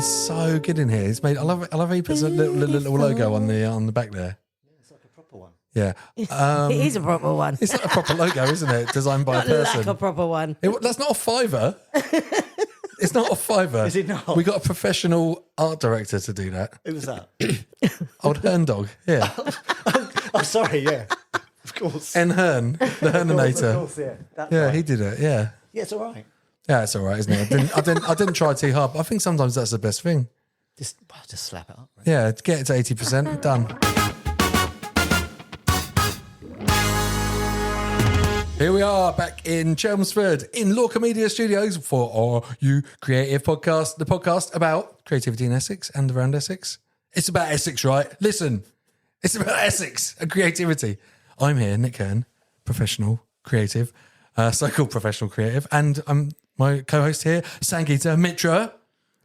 It's so good in here. It's made. I love he puts a little logo on the back there. It's like a proper one. Yeah, it is a proper one. it's like a proper logo, isn't it? Designed by a Not person. like a proper one. That's not a fiver. It's not a fiver. Is it not? We got a professional art director to do that. Who was that? Old Hern dog. Yeah, Oh, sorry. Yeah, of course. N Hern, the Herninator. Of course, yeah. That's Yeah, right. he did it. Yeah, Yeah, it's all right. yeah, it's all right, isn't it? I didn't try too hard. But I think sometimes that's the best thing. Just slap it up. Right? Yeah, get it to 80%. Done. Here we are back in Chelmsford in Lorca Media Studios for our You Creative Podcast, the podcast about creativity in Essex and around Essex. It's about Essex, right? Listen, it's about Essex and creativity. I'm here, Nick Hearn, professional creative, so-called professional creative, and I'm my co-host here, Sangeeta Mitra.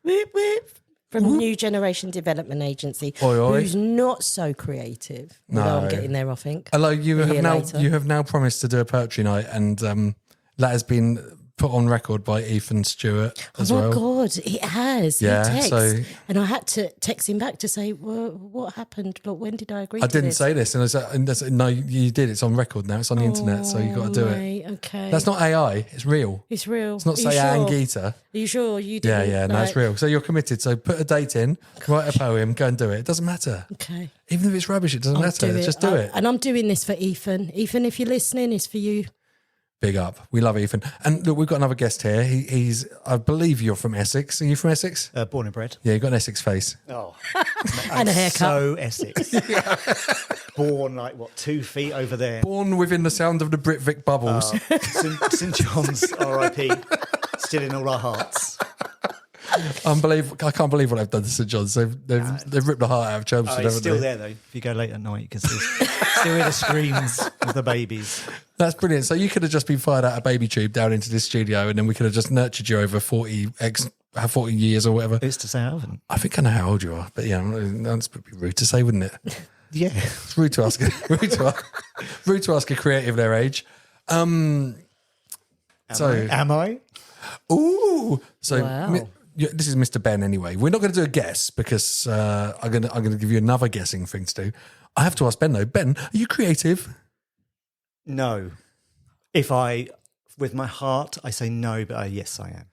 Whip, whip. From New Generation Development Agency, Oi, oi. who's not so creative. Although I'm getting there, I think. Hello, you A year have later. you have now promised to do a poetry night, and that has been put on record by Ethan Stewart as oh well. my God, it has. Yeah, he texts, so- and I had to text him back to say, well, what happened? Look, when did I agree I to didn't this? say this, and I said, no, you did. It's on record now. It's on the internet, so you got to do it. Mate, okay. That's not AI. It's real. It's real. It's not Are you say sure? Angita. Are you sure you Yeah, didn't? yeah, no, it's real. So you're committed. So put a date in, write a poem, go and do it. It doesn't matter. Okay. Even if it's rubbish, it doesn't matter. Just do it. And I'm doing this for Ethan. Ethan, if you're listening, it's for you. Big up. We love Ethan. And look, we've got another guest here. He's, I believe you're from Essex. Are you from Essex? Born and bred. Yeah, you've got an Essex face. Oh, And a haircut. so Essex. Born like 2 feet over there. Born within the sound of the Britvic bubbles. St John's, R.I.P. Still in all our hearts. Unbelievable. I can't believe what they've done to St John's. They've ripped the heart out of Chelmsford, It's haven't still they? there though. If you go late at night, you can still hear the screams of the babies. That's brilliant. So you could have just been fired out a baby tube down into this studio, and then we could have just nurtured you over 40 years or whatever. Who's to say I haven't? I think I know how old you are, but yeah, that's be rude to say, wouldn't it? Yeah. It's rude to ask. Rude to ask a creative their age. Am I? Ooh. So Wow. this is Mr. Ben anyway. We're not going to do a guess because I'm going to give you another guessing thing to do. I have to ask Ben though. Ben, are you creative? No. With my heart, I say no, but yes, I am.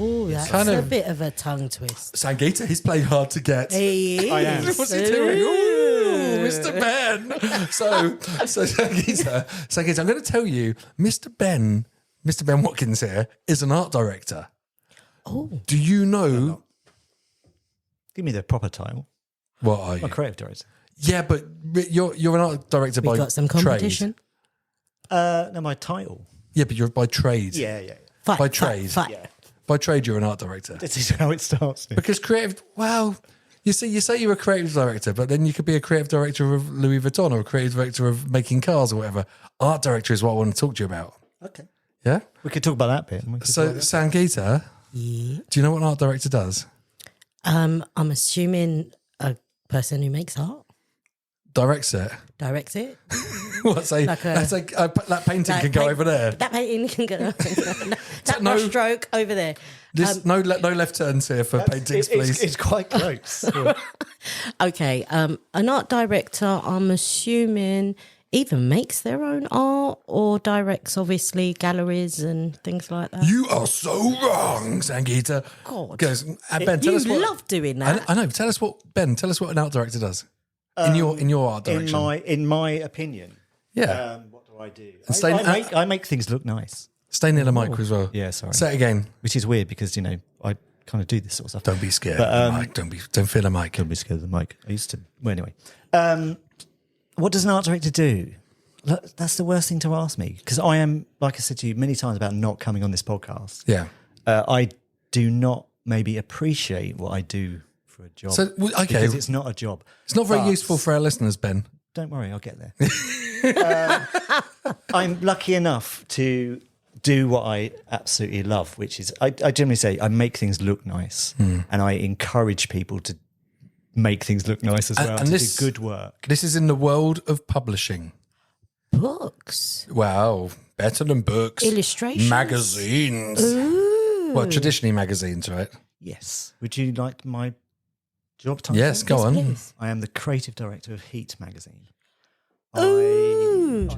Oh, that's kind a of- bit of a tongue twist. Sangeeta, he's playing hard to get. He is. I am. What's he doing? Ooh, Mr. Ben. So Sangeeta, I'm going to tell you, Mr. Ben Watkins here is an art director. Oh, Do you know Give me the proper title. what are I'm a you? creative director. Yeah, but you're an art director we by got some trade. competition. No, my title. Yeah, but you're by trade. Yeah. Fight, By fight, trade. fight. Yeah. By trade, you're an art director. This is how it starts. Because creative, well, you say you're a creative director, but then you could be a creative director of Louis Vuitton or a creative director of making cars or whatever. Art director is what I want to talk to you about. Okay. Yeah? We could talk about that bit. So, Sangeeta, Yeah. do you know what an art director does? I'm assuming a person who makes art Directs it. directs it. What, say, Like that painting can go over there. That painting can go. that No. brush stroke over there. No left turns here for paintings, please. It's quite close. Okay, an art director, I'm assuming, either makes their own art or directs, obviously, galleries and things like that. You are so wrong, Sangeeta. God. Goes, Ben, tell You us what. love doing that. I know. Tell us what an art director does in your art direction. in my opinion. Yeah. What do I do? stay- I make things look nice. Stay near the mic as well. Yeah, sorry. Say it again. Which is weird because, I kind of do this sort of stuff. Don't be scared But, of the mic. Don't feel the mic. Don't be scared of the mic. I used to. Well, anyway. What does an art director do? Look, that's the worst thing to ask me because I am, like I said to you many times about not coming on this podcast. Yeah. I do not maybe appreciate what I do for a job. So, okay. Because it's not a job. It's not very But- useful for our listeners, Ben. Don't worry, I'll get there. I'm lucky enough to do what I absolutely love, which is I generally say I make things look nice, and I encourage people to make things look nice as well, and to this- do good work. This is in the world of publishing. Books. Wow. Better than books. Illustrations. Magazines. Ooh. Well, traditionally magazines, right? Yes. Would you like my job title? Yes, go on. Please. I am the creative director of Heat magazine. Ooh.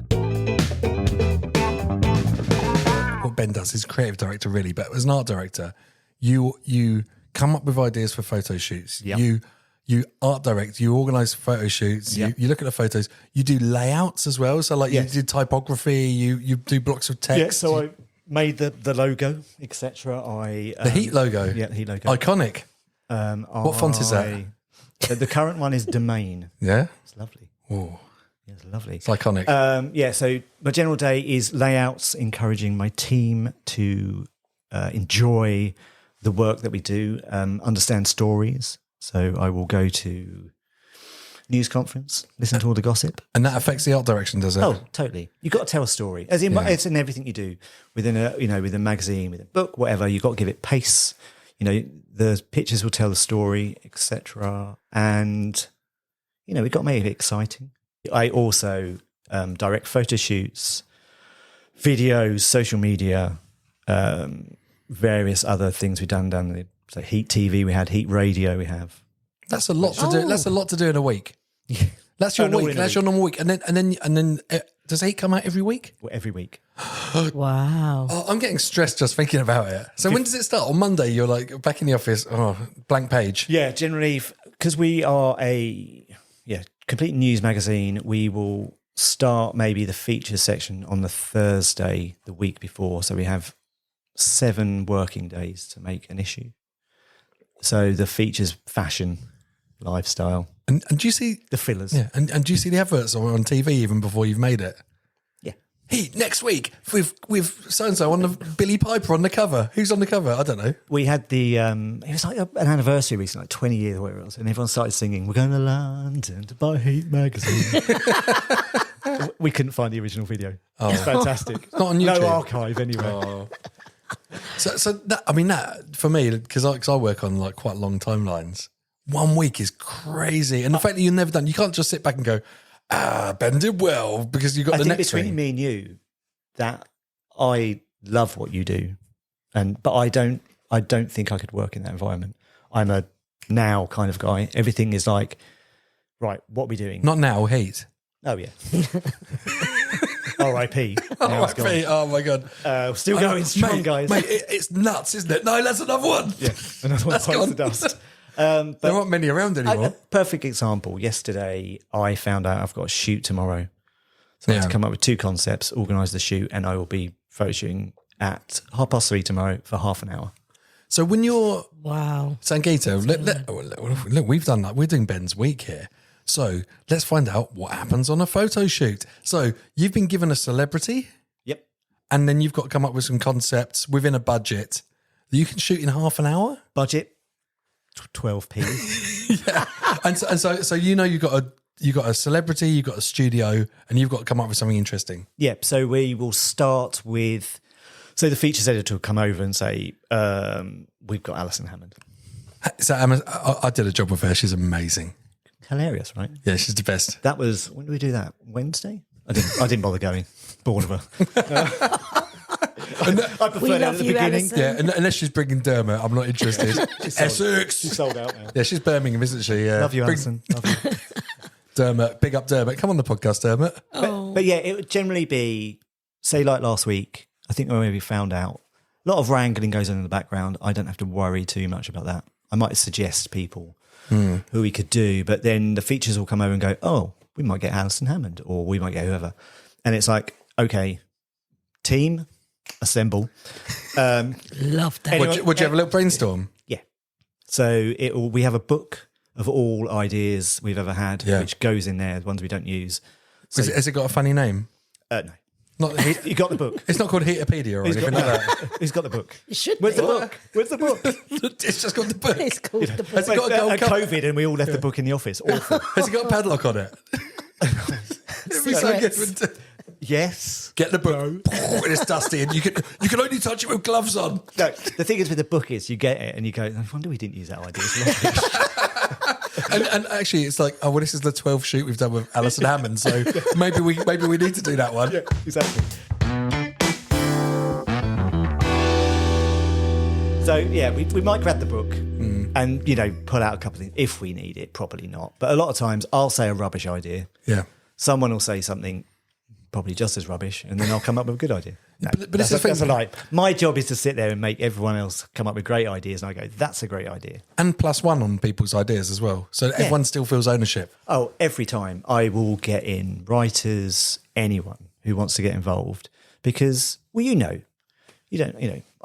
What Ben does is creative director, really, but as an art director, you come up with ideas for photo shoots. Yep. You art direct, you organise photo shoots, Yep. you look at the photos, you do layouts as well. So like Yes. you do typography, you do blocks of text. Yeah, so I made the logo, etc. The Heat logo. Yeah, the Heat logo. Iconic. What font is that? The current one is Domain. Yeah. It's lovely. Oh, Yeah, it's lovely. it's iconic. So my general day is layouts, encouraging my team to enjoy the work that we do, understand stories. So I will go to news conference, listen to all the gossip. And that affects the art direction, does it? Oh, totally. You've got to tell a story. As in, it's in everything you do. Within with a magazine, with a book, whatever, you've got to give it pace. The pictures will tell the story, etc. And, we've got to make it exciting. I also direct photo shoots, videos, social media, various other things we've done down the so Heat TV, we had Heat Radio, we have. That's a lot to do. That's a lot to do in a week. That's your week. That's your normal week. And then does Heat come out every week? Well, every week. Wow. Oh, I'm getting stressed just thinking about it. So when does it start? On Monday, you're like back in the office. Oh, blank page. Yeah, generally, because we are a complete news magazine, we will start maybe the features section on the Thursday the week before. So we have 7 working days to make an issue. So the features, fashion, lifestyle, And do you see the fillers. Yeah, and do you see the adverts on TV even before you've made it? Yeah. Heat next week with so and so on the Billy Piper on the cover. Who's on the cover? I don't know. We had the it was like an anniversary recently, like 20 years or whatever it was, and everyone started singing, "We're going to London to buy Heat magazine." We couldn't find the original video. It's fantastic. Not on YouTube. No archive anywhere. Oh. So that for me, because I work on like quite long timelines. 1 week is crazy, and the fact that you've never done, you can't just sit back and go, Ben did well because you got I the think next between thing. me and you, that I love what you do, but I don't think I could work in that environment. I'm a now kind of guy. Everything is like, right, what are we doing? Not now, Heat. Oh yeah. R.I.P. Now it's gone. RIP. Oh my god, Still going strong, guys. Mate, it's nuts, isn't it? No, that's another one. Yeah, another one That's bites gone. the dust. There aren't many around A anymore. perfect example. Yesterday, I found out I've got a shoot tomorrow. So I have Yeah. to come up with 2 concepts, organise the shoot, and I will be photo shooting at 3:30 tomorrow for half an hour. So when you're Wow. Sangita, look, we've done that. We're doing Ben's week here. So let's find out what happens on a photo shoot. So you've been given a celebrity, Yep. and then you've got to come up with some concepts within a budget that you can shoot in half an hour. Budget, 12p. And so you've got a celebrity, you've got a studio, and you've got to come up with something interesting. Yep. So we will start with, so the features editor will come over and say, we've got Alison Hammond. So I did a job with her. She's amazing. Hilarious, right? Yeah, she's the best. That was, when did we do that? Wednesday? I didn't bother going. Bored of her. I preferred We it at love the you, beginning. Alison. Yeah, unless she's bringing Dermot, I'm not interested. Essex. She's sold out now. Yeah, she's Birmingham, isn't she? Yeah. Love you, Bring Alison. Love you. Dermot, big up Dermot. Come on the podcast, Dermot. But yeah, it would generally be, say like last week, I think when we found out, a lot of wrangling goes on in the background. I don't have to worry too much about that. I might suggest people who we could do, but then the features will come over and go, oh, we might get Alison Hammond or we might get whoever. And it's like, okay, team, assemble. Love that. Anyway, Would you have a little brainstorm? Yeah. So we have a book of all ideas we've ever had, Yeah. which goes in there, the ones we don't use. So, Has it got a funny name? no. Not You got the book. It's not called Heatopedia or He's anything got, like that. he's got the book. It should Where's be. the book? Where's the book? It's just got the book. It's called the Has book. it got a gold cup? COVID and we all left the book in the office. Awful. Has it got a padlock on it? It'd be so good. Yes. Get the book. It's dusty, and you can only touch it with gloves on. No, the thing is with the book is you get it and you go, I wonder we didn't use that idea. It's rubbish. And actually, it's like, oh well, this is the 12th shoot we've done with Alison Hammond, so maybe we need to do that one. Yeah, exactly. So yeah, we might grab the book and pull out a couple of things if we need it. Probably not, but a lot of times I'll say a rubbish idea. Yeah. Someone will say something probably just as rubbish, and then I'll come up with a good idea. No, But it's that's a lie. My job is to sit there and make everyone else come up with great ideas, and I go, "That's a great idea." And +1 on people's ideas as well. So everyone still feels ownership. Oh, every time I will get in writers, anyone who wants to get involved, because you don't,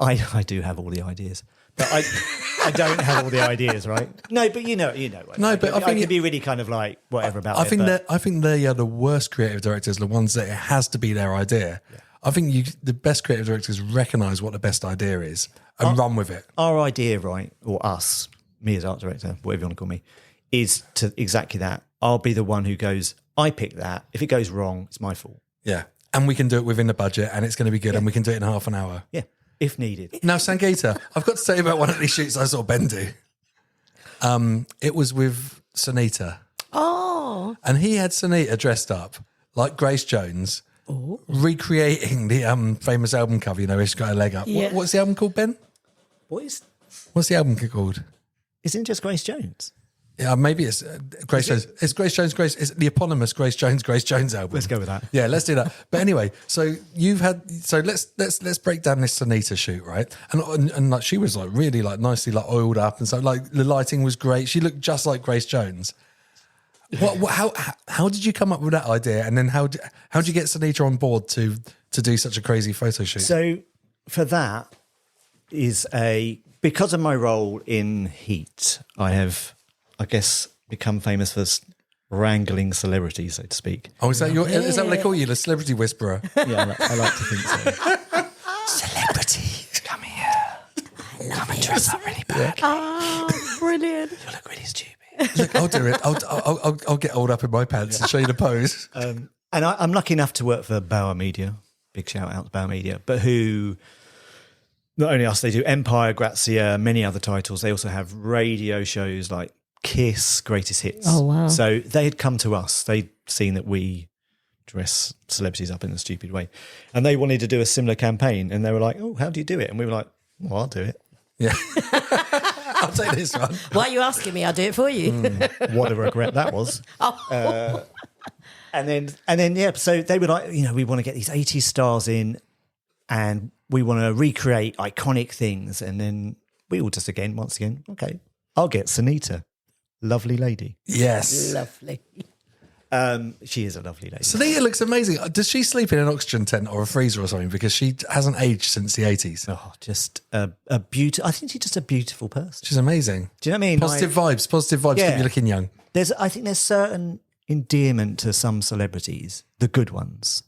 I do have all the ideas, but I don't have all the ideas, right? No, but you know. No, but I think could be really kind of like whatever about I it. think but I think they are the worst creative directors, the ones that it has to be their idea. Yeah. I think the best creative directors recognise what the best idea is and run with it. Our idea, right, or us, me as art director, whatever you want to call me, is to exactly that. I'll be the one who goes, I picked that. If it goes wrong, it's my fault. Yeah. And we can do it within the budget and it's going to be good and we can do it in half an hour. Yeah, if needed. Now, Sangeeta, I've got to tell you about one of these shoots I saw Ben do. It was with Sunita. Oh. And he had Sunita dressed up like Grace Jones, recreating the famous album cover, where she's got her leg up. Yeah. What's the album called, Ben? What's the album called? Isn't it just Grace Jones? Yeah, maybe it's Grace Jones. It's Grace Jones. It's the eponymous Grace Jones album. Let's go with that. Yeah, let's do that. But anyway, so let's break down this Sunita shoot, right? And like she was like really like nicely like oiled up and so like the lighting was great. She looked just like Grace Jones. How did you come up with that idea? And then how did you get Sunita on board to do such a crazy photo shoot? So for that is because of my role in Heat, I have, I guess, become famous for wrangling celebrities, so to speak. Oh, is that what they call you, the celebrity whisperer? Yeah, I like to think so. Celebrity, come here. Come and dress up really bad. Oh, brilliant. You look really stupid. Look, I'll do it. I'll get old up in my pants and show you the pose. And I'm lucky enough to work for Bauer Media. Big shout out to Bauer Media. But who, not only us, they do Empire, Grazia, many other titles. They also have radio shows like Kiss, Greatest Hits. Oh, wow. So they had come to us. They'd seen that we dress celebrities up in a stupid way. And they wanted to do a similar campaign. And they were like, oh, how do you do it? And we were like, well, I'll do it. Yeah. I'll take this one. Why are you asking me? I'll do it for you. What a regret that was. And then, yeah, so they were like, we want to get these 80s stars in and we want to recreate iconic things. And then we all just once again, okay, I'll get Sunita. Lovely lady. Yes. Lovely. She is a lovely lady. Sunita looks amazing. Does she sleep in an oxygen tent or a freezer or something? Because she hasn't aged since the 80s. Oh, just a beautiful. I think she's just a beautiful person. She's amazing. Do you know what I mean? Positive vibes Yeah. keep you looking young. I think there's certain endearment to some celebrities, the good ones.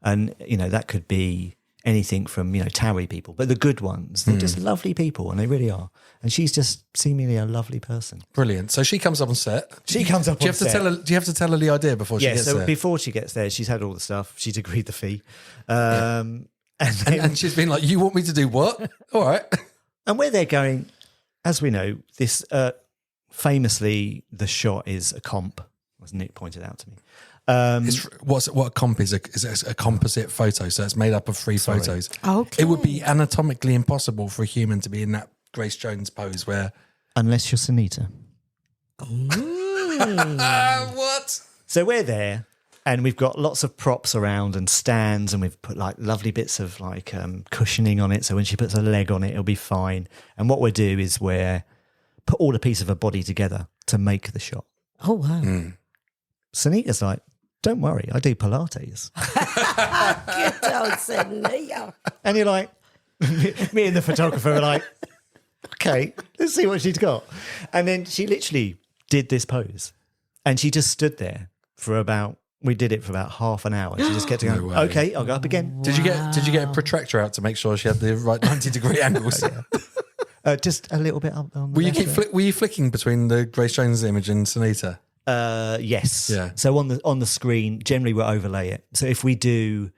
And, that could be anything from, Towery people, but the good ones, they're just lovely people and they really are. And she's just seemingly a lovely person. Brilliant. So she comes up on set. She comes up Do you on have to set. tell her? Do you have to tell her the idea before she Yeah, gets so there? before she gets there, she's had all the stuff. She's agreed the fee. And she's been like, "You want me to do what?" All right. And where they're going, as we know, this famously, the shot is a comp, as Nick pointed out to me. What a comp is a composite photo, so it's made up of three photos. Okay. It would be anatomically impossible for a human to be in that Grace Jones pose where. Unless you're Sunita. What? So we're there, and we've got lots of props around and stands, and we've put like lovely bits of like cushioning on it. So when she puts her leg on it, it'll be fine. And what we'll do is we'll put all the pieces of her body together to make the shot. Oh, wow. Sunita's like, don't worry, I do Pilates. Good old Sunita. And you're like, me and the photographer are like, okay, let's see what she's got. And then she literally did this pose. And she just stood there we did it for about half an hour. She just kept going, No way. okay, I'll go up again. Did you get a protractor out to make sure she had the right 90-degree angles? Just a little bit up on the Were you flicking between the Grace Jones image and Sunita? Yes. Yeah. So on the screen, generally we'll overlay it. So if we do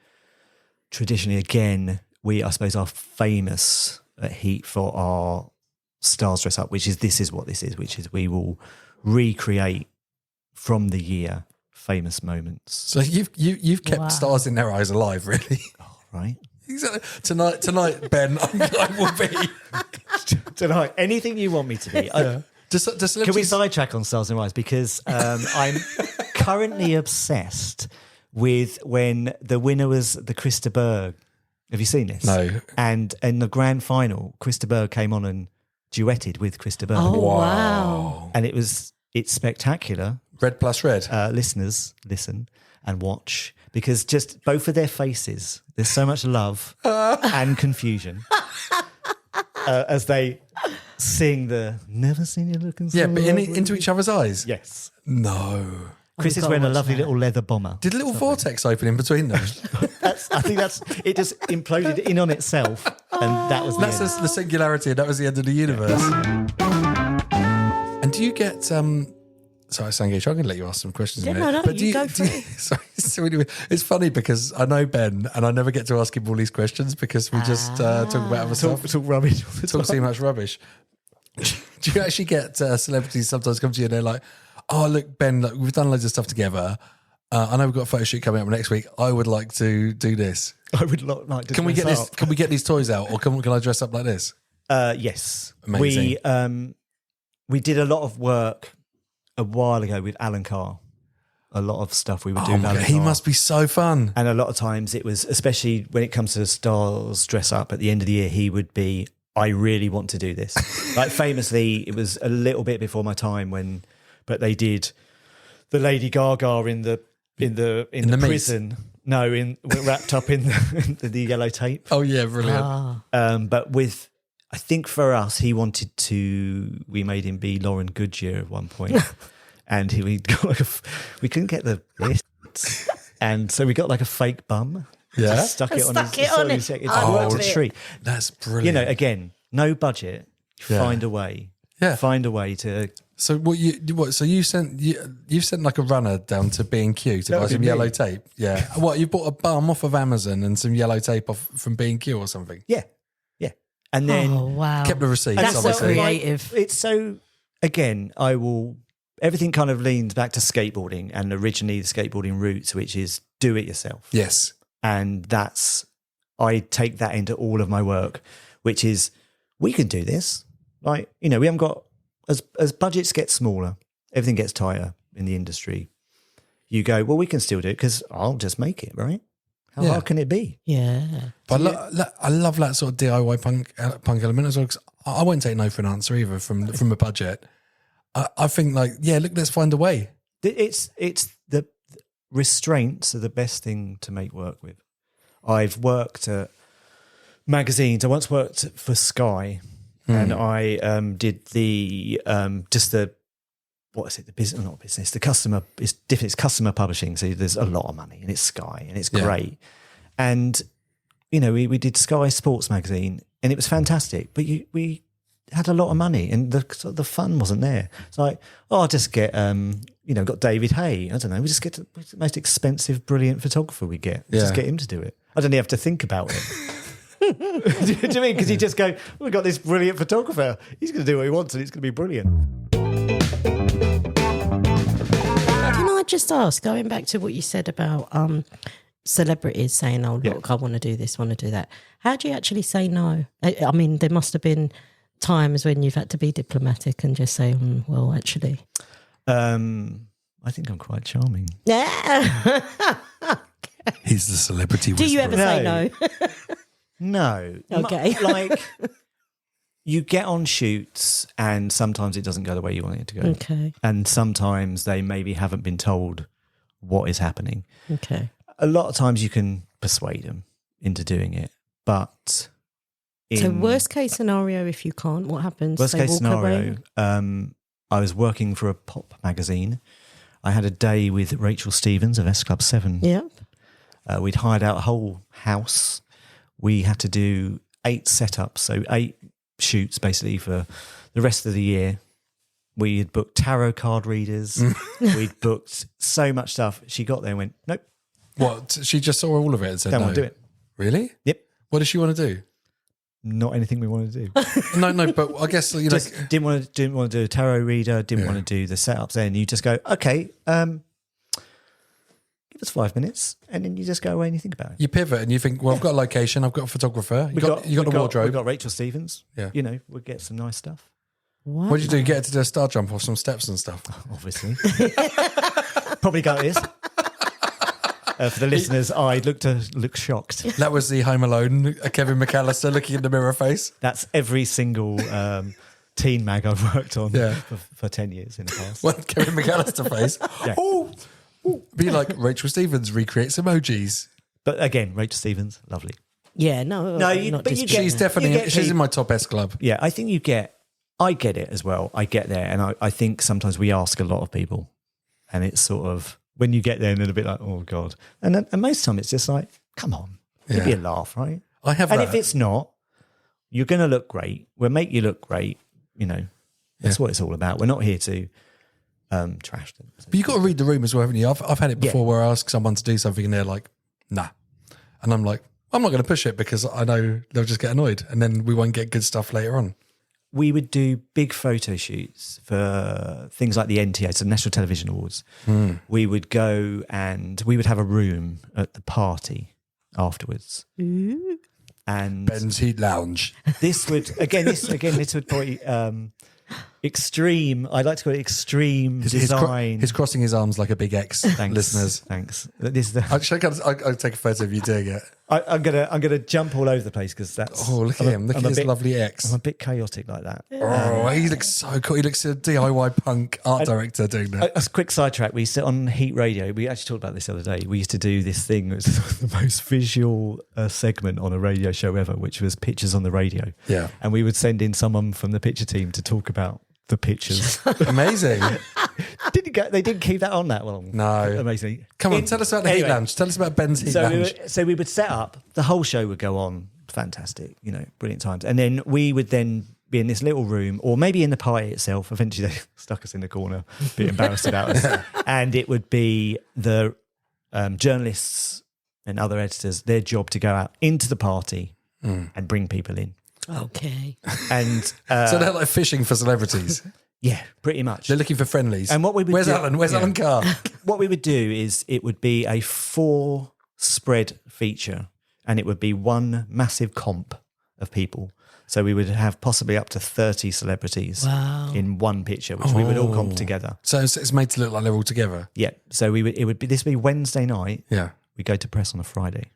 traditionally, again, we, I suppose, are famous at Heat for our stars dress up, which is what this is, which is we will recreate from the year famous moments. So you've kept stars in their eyes alive, really. Oh, right. Exactly. Tonight, Ben, I will be. tonight. Anything you want me to be. Can we sidetrack on Stars and Rise? Because I'm currently obsessed with when the winner was the Krista Berg. Have you seen this? No. And in the grand final, Krista Berg came on and duetted with Krista Berg. Oh, wow. And it's spectacular. Red plus red. Listeners, listen and watch, because just both of their faces, there's so much love and confusion as they sing the "Never Seen You Looking So Yeah, but lovely." into each other's eyes. Yes. No. Chris is wearing a lovely little leather bomber. Did a little vortex open in between them? I think it just imploded in on itself, and that was the That's end. the singularity. That was the end of the universe. And do you get? Sorry, Sangeet, I'm going to let you ask some questions. Yeah, in a minute. no, you go for it. Sorry, so anyway, it's funny because I know Ben, and I never get to ask him all these questions because we just talk about other stuff. Talk rubbish. Talk too much rubbish. Do you actually get celebrities sometimes come to you and they're like, "Oh, look, Ben, look, we've done loads of stuff together. I know we've got a photo shoot coming up next week. I would like to do this. I would like to. Can we get dress this? up. Can we get these toys out, or can I dress up like this?" Yes. Amazing. We did a lot of work a while ago with Alan Carr. A lot of stuff we would do. Oh with my Alan God, he Carr. must be so fun. And a lot of times it was, especially when it comes to stars dress up at the end of the year, he would be, I really want to do this. Like famously, it was a little bit before my time but they did the Lady Gaga in the prison. No, wrapped up in the yellow tape. Oh yeah, brilliant. But with, I think for us, we made him be Lauren Goodyear at one point. And we got we couldn't get the wrists, and so we got like a fake bum. Yeah? Just stuck it on his. It's I worked love a it. treat. That's brilliant. You know, again, no budget. Yeah. Find a way. Yeah. Find a way to. So So you've sent like a runner down to B&Q to That buy would some be yellow me. tape. Yeah. What, you bought a bum off of Amazon and some yellow tape off from B&Q or something? Yeah. And then Oh, wow. Kept the receipts, That's so obviously. creative. it's so. Again, everything kind of leans back to skateboarding, and originally the skateboarding roots, which is do it yourself. Yes. And I take that into all of my work, which is, we can do this. Like, we haven't got, as budgets get smaller, everything gets tighter in the industry. You go, well, we can still do it because I'll just make it, right? How hard can it be? Yeah. But I love that sort of DIY punk element as well, because I won't take no for an answer either from a budget. I think like, yeah, look, let's find a way. It's the restraints are the best thing to make work with. I've worked at magazines. I once worked for Sky, and I did the what is it? The business, not business. The customer is different. It's customer publishing, so there's a lot of money, and it's Sky, and it's great. And we did Sky Sports magazine, and it was fantastic. But we had a lot of money, and the fun wasn't there. It's like, I'll just get got David Hay. I don't know. We just get the most expensive, brilliant photographer we get. Just get him to do it. I don't even have to think about it. Do you know what I mean? Because you just go, we've got this brilliant photographer. He's going to do what he wants, and it's going to be brilliant. Can I just ask, going back to what you said about celebrities saying, oh, look, I want to do this, want to do that. How do you actually say no? I mean, there must have been times when you've had to be diplomatic and just say, well, actually. I think I'm quite charming. Yeah. He's the celebrity Do you ever say no? No. Okay. Like, you get on shoots and sometimes it doesn't go the way you want it to go. Okay. And sometimes they maybe haven't been told what is happening. Okay. A lot of times you can persuade them into doing it, but... So worst case scenario, if you can't, what happens? Worst They case walk scenario, away? I was working for a pop magazine. I had a day with Rachel Stevens of S Club 7. Yeah. We'd hired out a whole house. We had to do 8 setups, so 8 shoots basically for the rest of the year. We had booked tarot card readers. We'd booked so much stuff. She got there and went, nope. What? She just saw all of it and said, Don't no. want to do it. Really? Yep. What does she want to do? Not anything we want to do. No, but I guess, Just didn't want to do a tarot reader, didn't want to do the setups there. And you just go, okay, give give us 5 minutes, and then you just go away and you think about it. You pivot and you think, well, I've got a location, I've got a photographer, you got the wardrobe. We've got Rachel Stevens. Yeah. You know, we'll get some nice stuff. Wow. What did you do? Get her to do a star jump off some steps and stuff? Obviously. Probably go like this. For the listeners, I look shocked. That was the Home Alone, Kevin McAllister looking in the mirror face. That's every single teen mag I've worked on for 10 years in the past. Well, Kevin McAllister face. Yeah. Oh, be like Rachel Stevens recreates emojis. But again, Rachel Stevens, lovely. Yeah, no, No, not but you disputing She's that. definitely, she's in my top S club. Yeah, I think I get it as well. I get there. And I think sometimes we ask a lot of people, and it's sort of, when you get there and then a bit like, oh God. And most time it's just like, come on, give me a laugh, right? I have And that. if it's not, you're going to look great. We'll make you look great. You know, that's what it's all about. We're not here to trash them. But you've got to read the room as well, haven't you? I've had it before where I ask someone to do something and they're like, nah. And I'm like, I'm not going to push it because I know they'll just get annoyed and then we won't get good stuff later on. We would do big photo shoots for things like the NTA, so National Television Awards. We would go and we would have a room at the party afterwards. And Ben's Heat Lounge. this would this would probably extreme. I'd like to call it extreme design. He's crossing his arms like a big X, Thanks, listeners. Thanks. This is the, I'll take a photo of you doing it. I'm gonna jump all over the place because that's. Oh, look at him. Look at his lovely X. I'm a bit chaotic like that. Oh, he looks so cool. He looks a DIY punk art director doing that. A quick sidetrack. We sit on Heat Radio. We actually talked about this the other day. We used to do this thing. It was the most visual segment on a radio show ever, which was pictures on the radio. Yeah. And we would send in someone from the picture team to talk about the pictures. Amazing. They didn't keep that on that long. No. Amazing. Come on, tell us about the Heat Lounge. Tell us about Ben's Heat Lounge. So we would set up, the whole show would go on, fantastic, you know, brilliant times. And then we would then be in this little room, or maybe in the party itself. Eventually they stuck us in the corner, a bit embarrassed about us. And it would be the journalists and other editors, their job to go out into the party and bring people in. Okay. And so they're like fishing for celebrities. yeah, pretty much. They're looking for friendlies. And what we would Where's do- Alan? Where's Alan Carr? What we would do is it would be a 4 spread feature, and it would be one massive comp of people. So we would have possibly up to 30 celebrities in one picture, which we would all comp together. So it's made to look like they're all together. Yeah. So this would be Wednesday night. Yeah. We go to press on a Friday.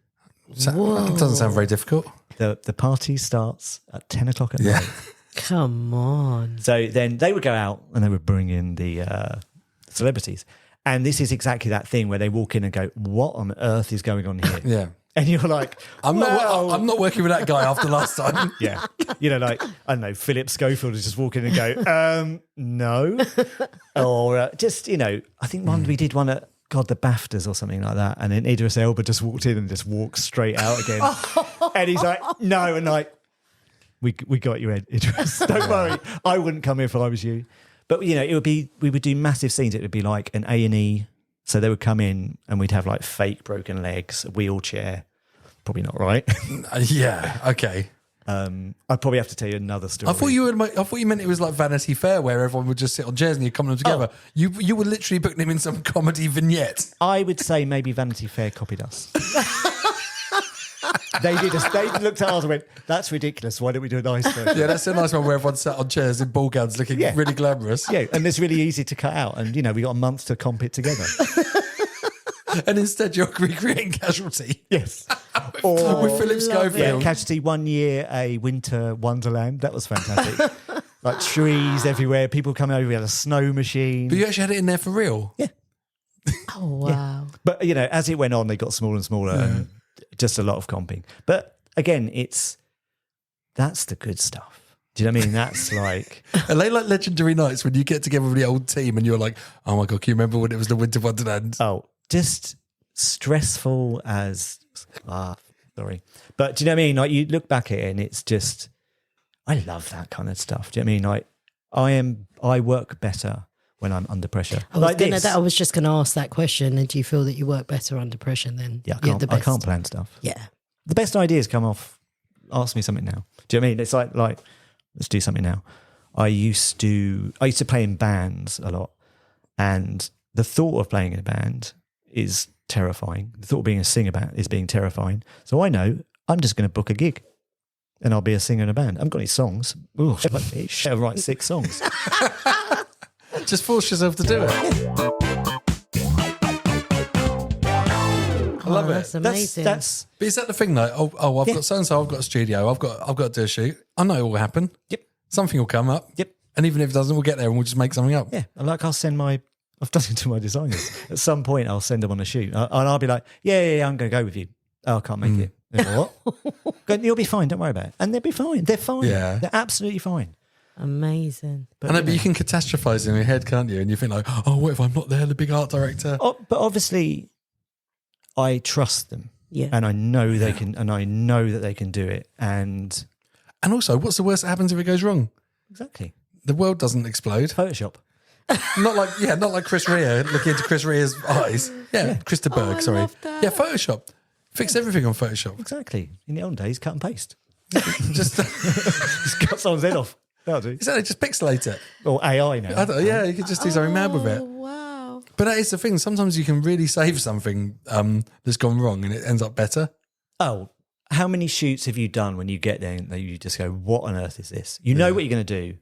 So, that doesn't sound very difficult. The party starts at 10 o'clock at night. Come on. So then they would go out and they would bring in the celebrities. And this is exactly that thing where they walk in and go, what on earth is going on here? Yeah. And you're like, I'm not working with that guy after last time. yeah. You know, like, I don't know, Philip Schofield is just walking and go, no. Or just, you know, I think we did one at, the BAFTAs or something like that. And then Idris Elba just walked in and just walked straight out again. And he's like, no. And like, we got you, Idris. Don't worry. I wouldn't come here if I was you. But, you know, we would do massive scenes. It would be like an A&E. So they would come in and we'd have like fake broken legs, a wheelchair. Probably not right. Yeah. Okay. I'd probably have to tell you another story. I thought you meant it was like Vanity Fair where everyone would just sit on chairs and you come them together. You were literally putting them in some comedy vignette. I would say maybe Vanity Fair copied us. They did. They looked at us and went, "That's ridiculous. Why don't we do a nice version?" Yeah, that's a nice one where everyone sat on chairs in ball gowns looking really glamorous. Yeah, and it's really easy to cut out. And, you know, we got a month to comp it together. And instead you're recreating Casualty. Yes. With Philip Schofield. Yeah, Casualty 1 year, a winter wonderland. That was fantastic. Like trees everywhere, people coming over, we had a snow machine. But you actually had it in there for real? Yeah. Oh, wow. But, you know, as it went on, they got smaller and smaller and just a lot of comping. But again, that's the good stuff. Do you know what I mean? That's like... Are they like legendary nights when you get together with the old team and you're like, oh my God, can you remember when it was the Winter Wonderland? Oh, just stressful as... sorry. But do you know what I mean? Like, you look back at it and it's just... I love that kind of stuff. Do you know what I mean? Like, I work better when I'm under pressure. I was just going to ask that question. And do you feel that you work better under pressure than Yeah, I I can't plan stuff. Yeah. The best ideas come off, ask me something now. Do you know what I mean? It's like let's do something now. I used to play in bands a lot. And the thought of playing in a band is terrifying. The thought of being a singer is being terrifying. So I know I'm just going to book a gig and I'll be a singer in a band. I haven't got any songs. Ooh, I'll write 6 songs. Just force yourself to do it. I love it. That's amazing. That's But is that the thing though? I've got so and so. I've got a studio. I've got to do a shoot. I know it will happen. Yep. Something will come up. Yep. And even if it doesn't, we'll get there and we'll just make something up. Yeah, and like I've done it to my designers. At some point, I'll send them on a shoot, and I'll be like, "Yeah, I'm going to go with you." Oh, I can't make it. They're like, what? Go, you'll be fine. Don't worry about it. And they'll be fine. They're fine. Yeah. They're absolutely fine. Amazing. But you can catastrophize in your head, can't you? And you think like, "Oh, what if I'm not there, the big art director?" Oh, but obviously, I trust them. Yeah. And I know they can, and I know that they can do it. And also, what's the worst that happens if it goes wrong? exactly, The world doesn't explode. Photoshop. Not like Chris Rea looking into Chris Rea's eyes. Yeah, Krista Berg, sorry. love that. Yeah, Photoshop. Fix everything on Photoshop. Exactly. In the old days, cut and paste. Just Just cut someone's head off. That'll do. exactly, just pixelate it. Or AI now. I don't, yeah, you could just do something mad with it. Oh, wow. But that is the thing. Sometimes you can really save something that's gone wrong and it ends up better. Oh, how many shoots have you done when you get there and you just go, what on earth is this? You know what you're going to do.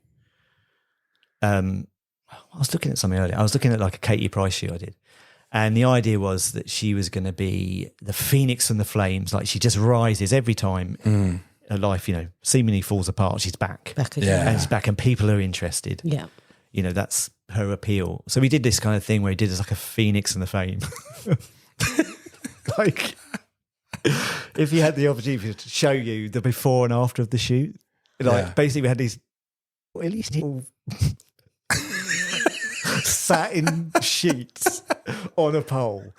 I was looking at something earlier. I was looking at like a Katie Price shoot I did. And the idea was that she was going to be the phoenix from the flames. Like she just rises every time her life, seemingly falls apart. She's back. Back again. Yeah. And she's back and people are interested. Yeah. That's her appeal. So we did this kind of thing where he did as like a phoenix in the flame. Like if you had the opportunity to show you the before and after of the shoot, basically we had these at least satin sheets on a pole.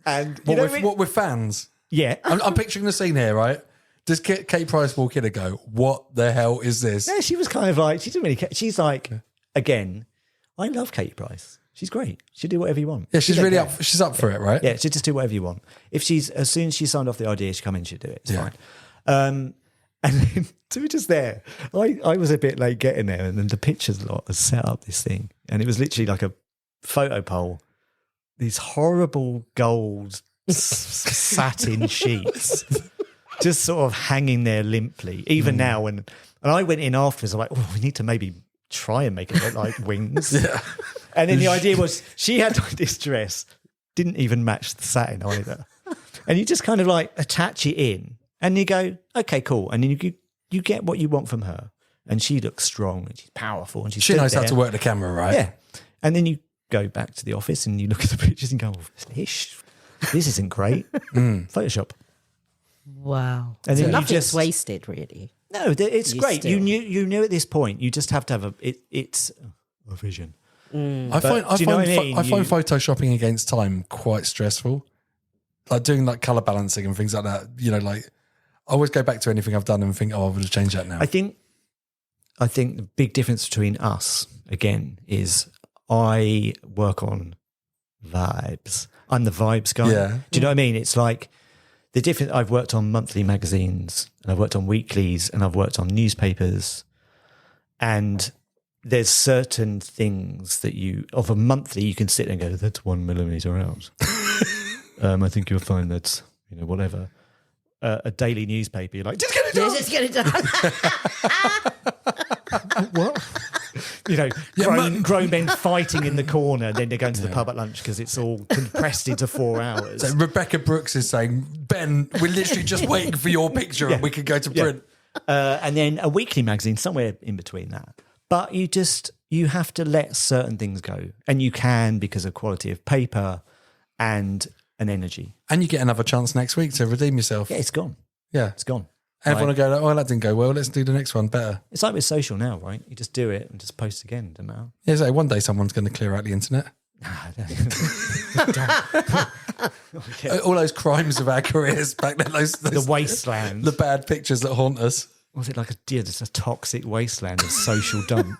And What with fans? yeah. I'm picturing the scene here, right? Does Kate Price walk in and go, "What the hell is this?" Yeah, she was kind of like, she didn't really care. She's like, again, I love Kate Price. She's great. She'll do whatever you want. Yeah, she's She don't really care. up. She's up for it, right? Yeah, she'll just do whatever you want. As soon as she signed off the idea, she'll come in, she'll do it. It's Yeah. fine. And then, so we're just there. I was a bit late getting there, and then the pictures lot has set up this thing. And it was literally like a photo pole, these horrible gold satin sheets just sort of hanging there limply. Even now, and I went in afterwards, I'm like, we need to maybe try and make it look like wings. Yeah. And then the idea was she had this dress, didn't even match the satin either. And you just kind of like attach it in and you go, okay, cool. And then you get what you want from her. And she looks strong and she's powerful and She knows how to work the camera, right? Yeah. And then you go back to the office and you look at the pictures and go, this isn't great. Photoshop. Wow. And then So you nothing's just- wasted, really. No, it's You great. still- You knew at this point, you just have to have it's a vision. I do you know what I mean? find photoshopping against time quite stressful. Like doing like color balancing and things like that. Like I always go back to anything I've done and think, oh, I would have changed that now. I think the big difference between us again is I work on vibes. I'm the vibes guy. Yeah. Do you know what I mean? It's like the difference. I've worked on monthly magazines and I've worked on weeklies and I've worked on newspapers, and there's certain things that of a monthly you can sit there and go, that's 1 millimeter out. I think you'll find that's whatever. A daily newspaper, you're like, just get it done. Let's get it done. What? Grown men fighting in the corner, then they're going to the pub at lunch because it's all compressed into 4 hours. So Rebecca Brooks is saying, Ben, we're literally just waiting for your picture and we can go to print. And then a weekly magazine, somewhere in between that. But you have to let certain things go. And you can because of quality of paper and an energy. And you get another chance next week to redeem yourself. Yeah, it's gone. Yeah. It's gone. Everyone will go, oh, that didn't go well. Let's do the next one better. It's like with social now, right? You just do it and just post again. Doesn't matter. Yeah, so one day someone's going to clear out the internet. All those crimes of our careers back then, The wasteland. the bad pictures that haunt us. Was it like just a toxic wasteland of social dump?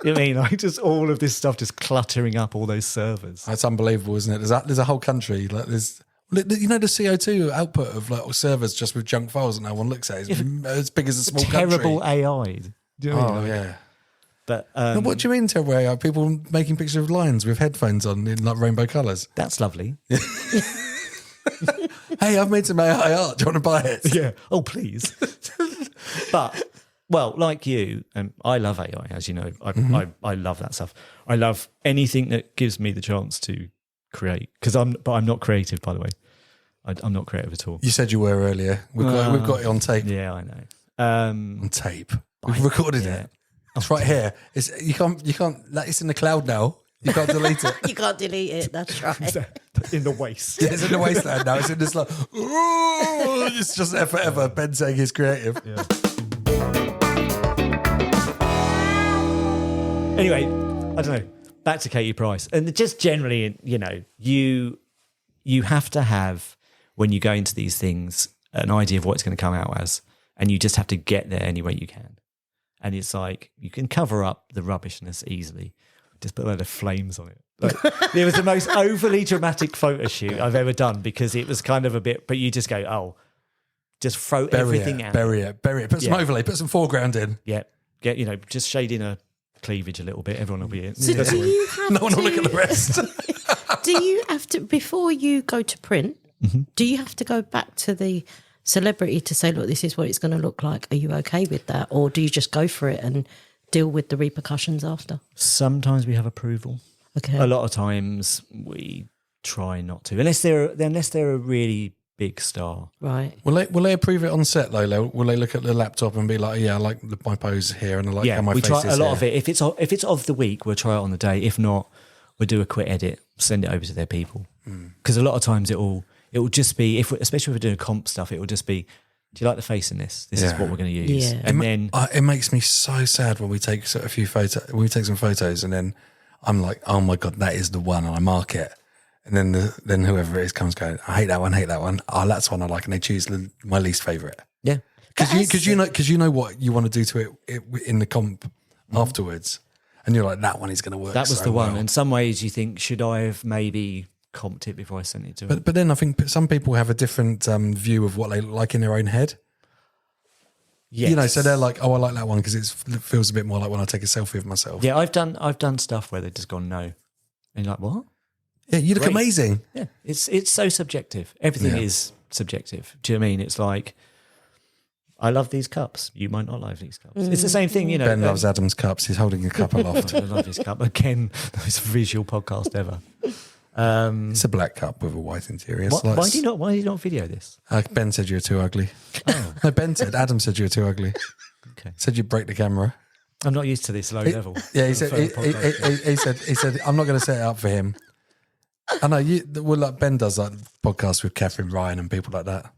You know what I mean? Like just all of this stuff just cluttering up all those servers. That's unbelievable, isn't it? There's a whole country. Like there's, the CO2 output of like servers just with junk files that no one looks at is as big as a small Terrible country. AI. Do you know what I mean? Oh, yeah. But Now, what do you mean, Tedway? Are people making pictures of lions with headphones on in like rainbow colours? that's lovely. Hey, I've made some AI art. Do you want to buy it? Yeah. Oh, please. But, well, like you, I love AI, as you know. I love that stuff. I love anything that gives me the chance to create. But I'm not creative, by the way. I'm not creative at all. You said you were earlier. We've got it on tape. Yeah, I know. On tape. We've recorded it. It's right here. You can't. It's in the cloud now. You can't delete it. You can't delete it. That's right. In the waste. Yeah, it's in the wasteland now. It's in this like. Ooh, it's just there forever. Ben saying he's creative. Yeah. Anyway, I don't know. Back to Katie Price, and just generally, you have to have, when you go into these things, an idea of what it's going to come out as, and you just have to get there any way you can. And it's like you can cover up the rubbishness easily. Just put a load of flames on it. Like, it was the most overly dramatic photo shoot I've ever done, because it was kind of a bit, but you just go, oh, just throw everything out. Bury it. Put some overlay, put some foreground in. Yeah. Get, just shade in a cleavage a little bit. Everyone will be in. So do you have no one will look at the rest. Do you have to, before you go to print, do you have to go back to the celebrity to say, look, this is what it's going to look like? Are you okay with that? Or do you just go for it and deal with the repercussions after? Sometimes we have approval. Okay. A lot of times we try not to, unless they're a really big star. Right. Will they approve it on set though? Will they look at the laptop and be like, yeah, I like my pose here and I like how my we face try is a lot here. of it. If it's of the week, we'll try it on the day. If not, we'll do a quick edit, send it over to their people. Because a lot of times it will just be, especially if we're doing comp stuff, it will just be, do you like the face in this? This is what we're going to use. Yeah. And then it makes me so sad when we take some photos and then I'm like, oh my God, that is the one, and I mark it. And then whoever it is comes going, I hate that one. Oh, that's one I like, and they choose my least favourite. yeah, Because you know what you want to do to it in the comp afterwards, and you're like, that one is going to work. that was so the one. well. In some ways, you think, should I have maybe comped it before I sent it to them? But then I think some people have a different view of what they like in their own head. Yes. So they're like, oh, I like that one because it feels a bit more like when I take a selfie of myself. Yeah, I've done stuff where they've just gone no, and you're like, what? Yeah, you look Great. amazing. Yeah, it's so subjective. Everything is subjective. Do you know what I mean? It's like, I love these cups. You might not like these cups. It's the same thing, Ben loves Adam's cups. He's holding a cup aloft. I love this cup. Again, the most visual podcast ever. It's a black cup with a white interior. Why do you not video this? Ben said you were too ugly. Oh. No, Adam said you were too ugly. Okay. Said you'd break the camera. I'm not used to this low level. Yeah, he said. He said, I'm not going to set it up for him. I know Ben does like podcasts with Catherine Ryan and people like that.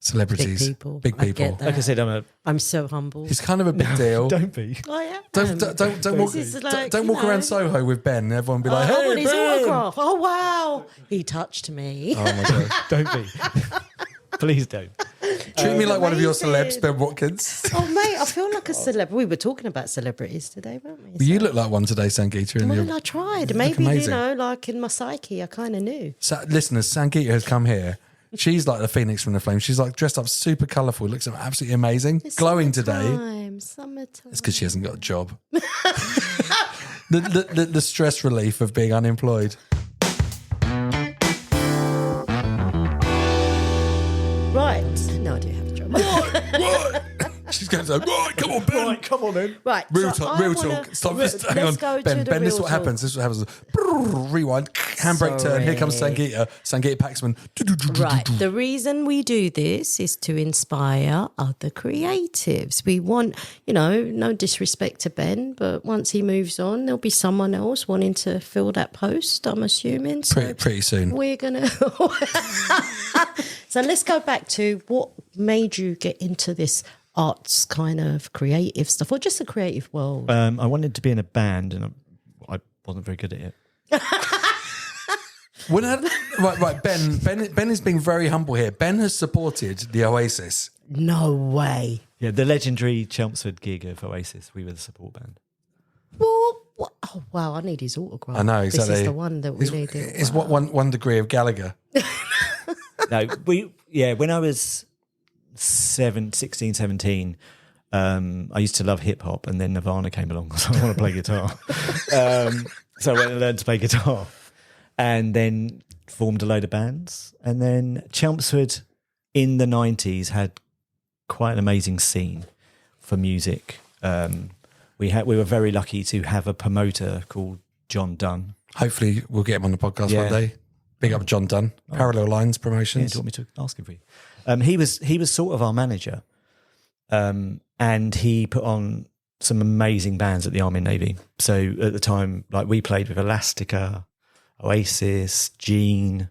Celebrities, big I people. get that. Like I said, I'm so humble. He's kind of a big deal. don't be. I am. Don't walk around Soho with Ben. And everyone be like, I "Hey, want his Ben!" autograph. Oh wow, he touched me. Oh my God! Don't be. Please don't. Treat me like one of your amazing. celebs, Ben Watkins. Oh mate, I feel like a celebrity. We were talking about celebrities today, weren't we? Well, you look like one today, Sangeeta. And Well, I tried. Maybe amazing. like in my psyche, I kind of knew. Listeners, Sangeeta has come here. She's like the phoenix from the flame. She's like dressed up super colourful. Looks absolutely amazing. It's Glowing today. Summertime. It's because she hasn't got a job. the stress relief of being unemployed. Right. No, I do have a job. Right. She's going to say, right, come on, Ben. Right, come on then. Right. Real so talk. I Real wanna- talk. Stop. let's Hang on, go to Ben. the Ben, this is real what talk. happens. This is what happens. Rewind. Handbrake turn. Here comes Sangeeta. Sangeeta Paxman. Right. The reason we do this is to inspire other creatives. We want, no disrespect to Ben, but once he moves on, there'll be someone else wanting to fill that post, I'm assuming. So Pretty soon. we're going to... So let's go back to what made you get into this arts kind of creative stuff, or just the creative world? I wanted to be in a band, and I wasn't very good at it. Right. Ben is being very humble here. Ben has supported the Oasis. No way. Yeah, the legendary Chelmsford gig of Oasis. We were the support band. What? Oh, wow, I need his autograph. I know, exactly. This is the one that we need. It's what one degree of Gallagher. No, when I was 16, 17, I used to love hip hop, and then Nirvana came along, so I want to play guitar. So I went and learned to play guitar, and then formed a load of bands. And then Chelmsford in the 90s had quite an amazing scene for music. We were very lucky to have a promoter called John Dunn. Hopefully we'll get him on the podcast one day. Big up John Dunn. Parallel Lines Yeah, Promotions. do you want me to ask him for you? He was sort of our manager, and he put on some amazing bands at the Army and Navy. So at the time, like we played with Elastica, Oasis, Gene,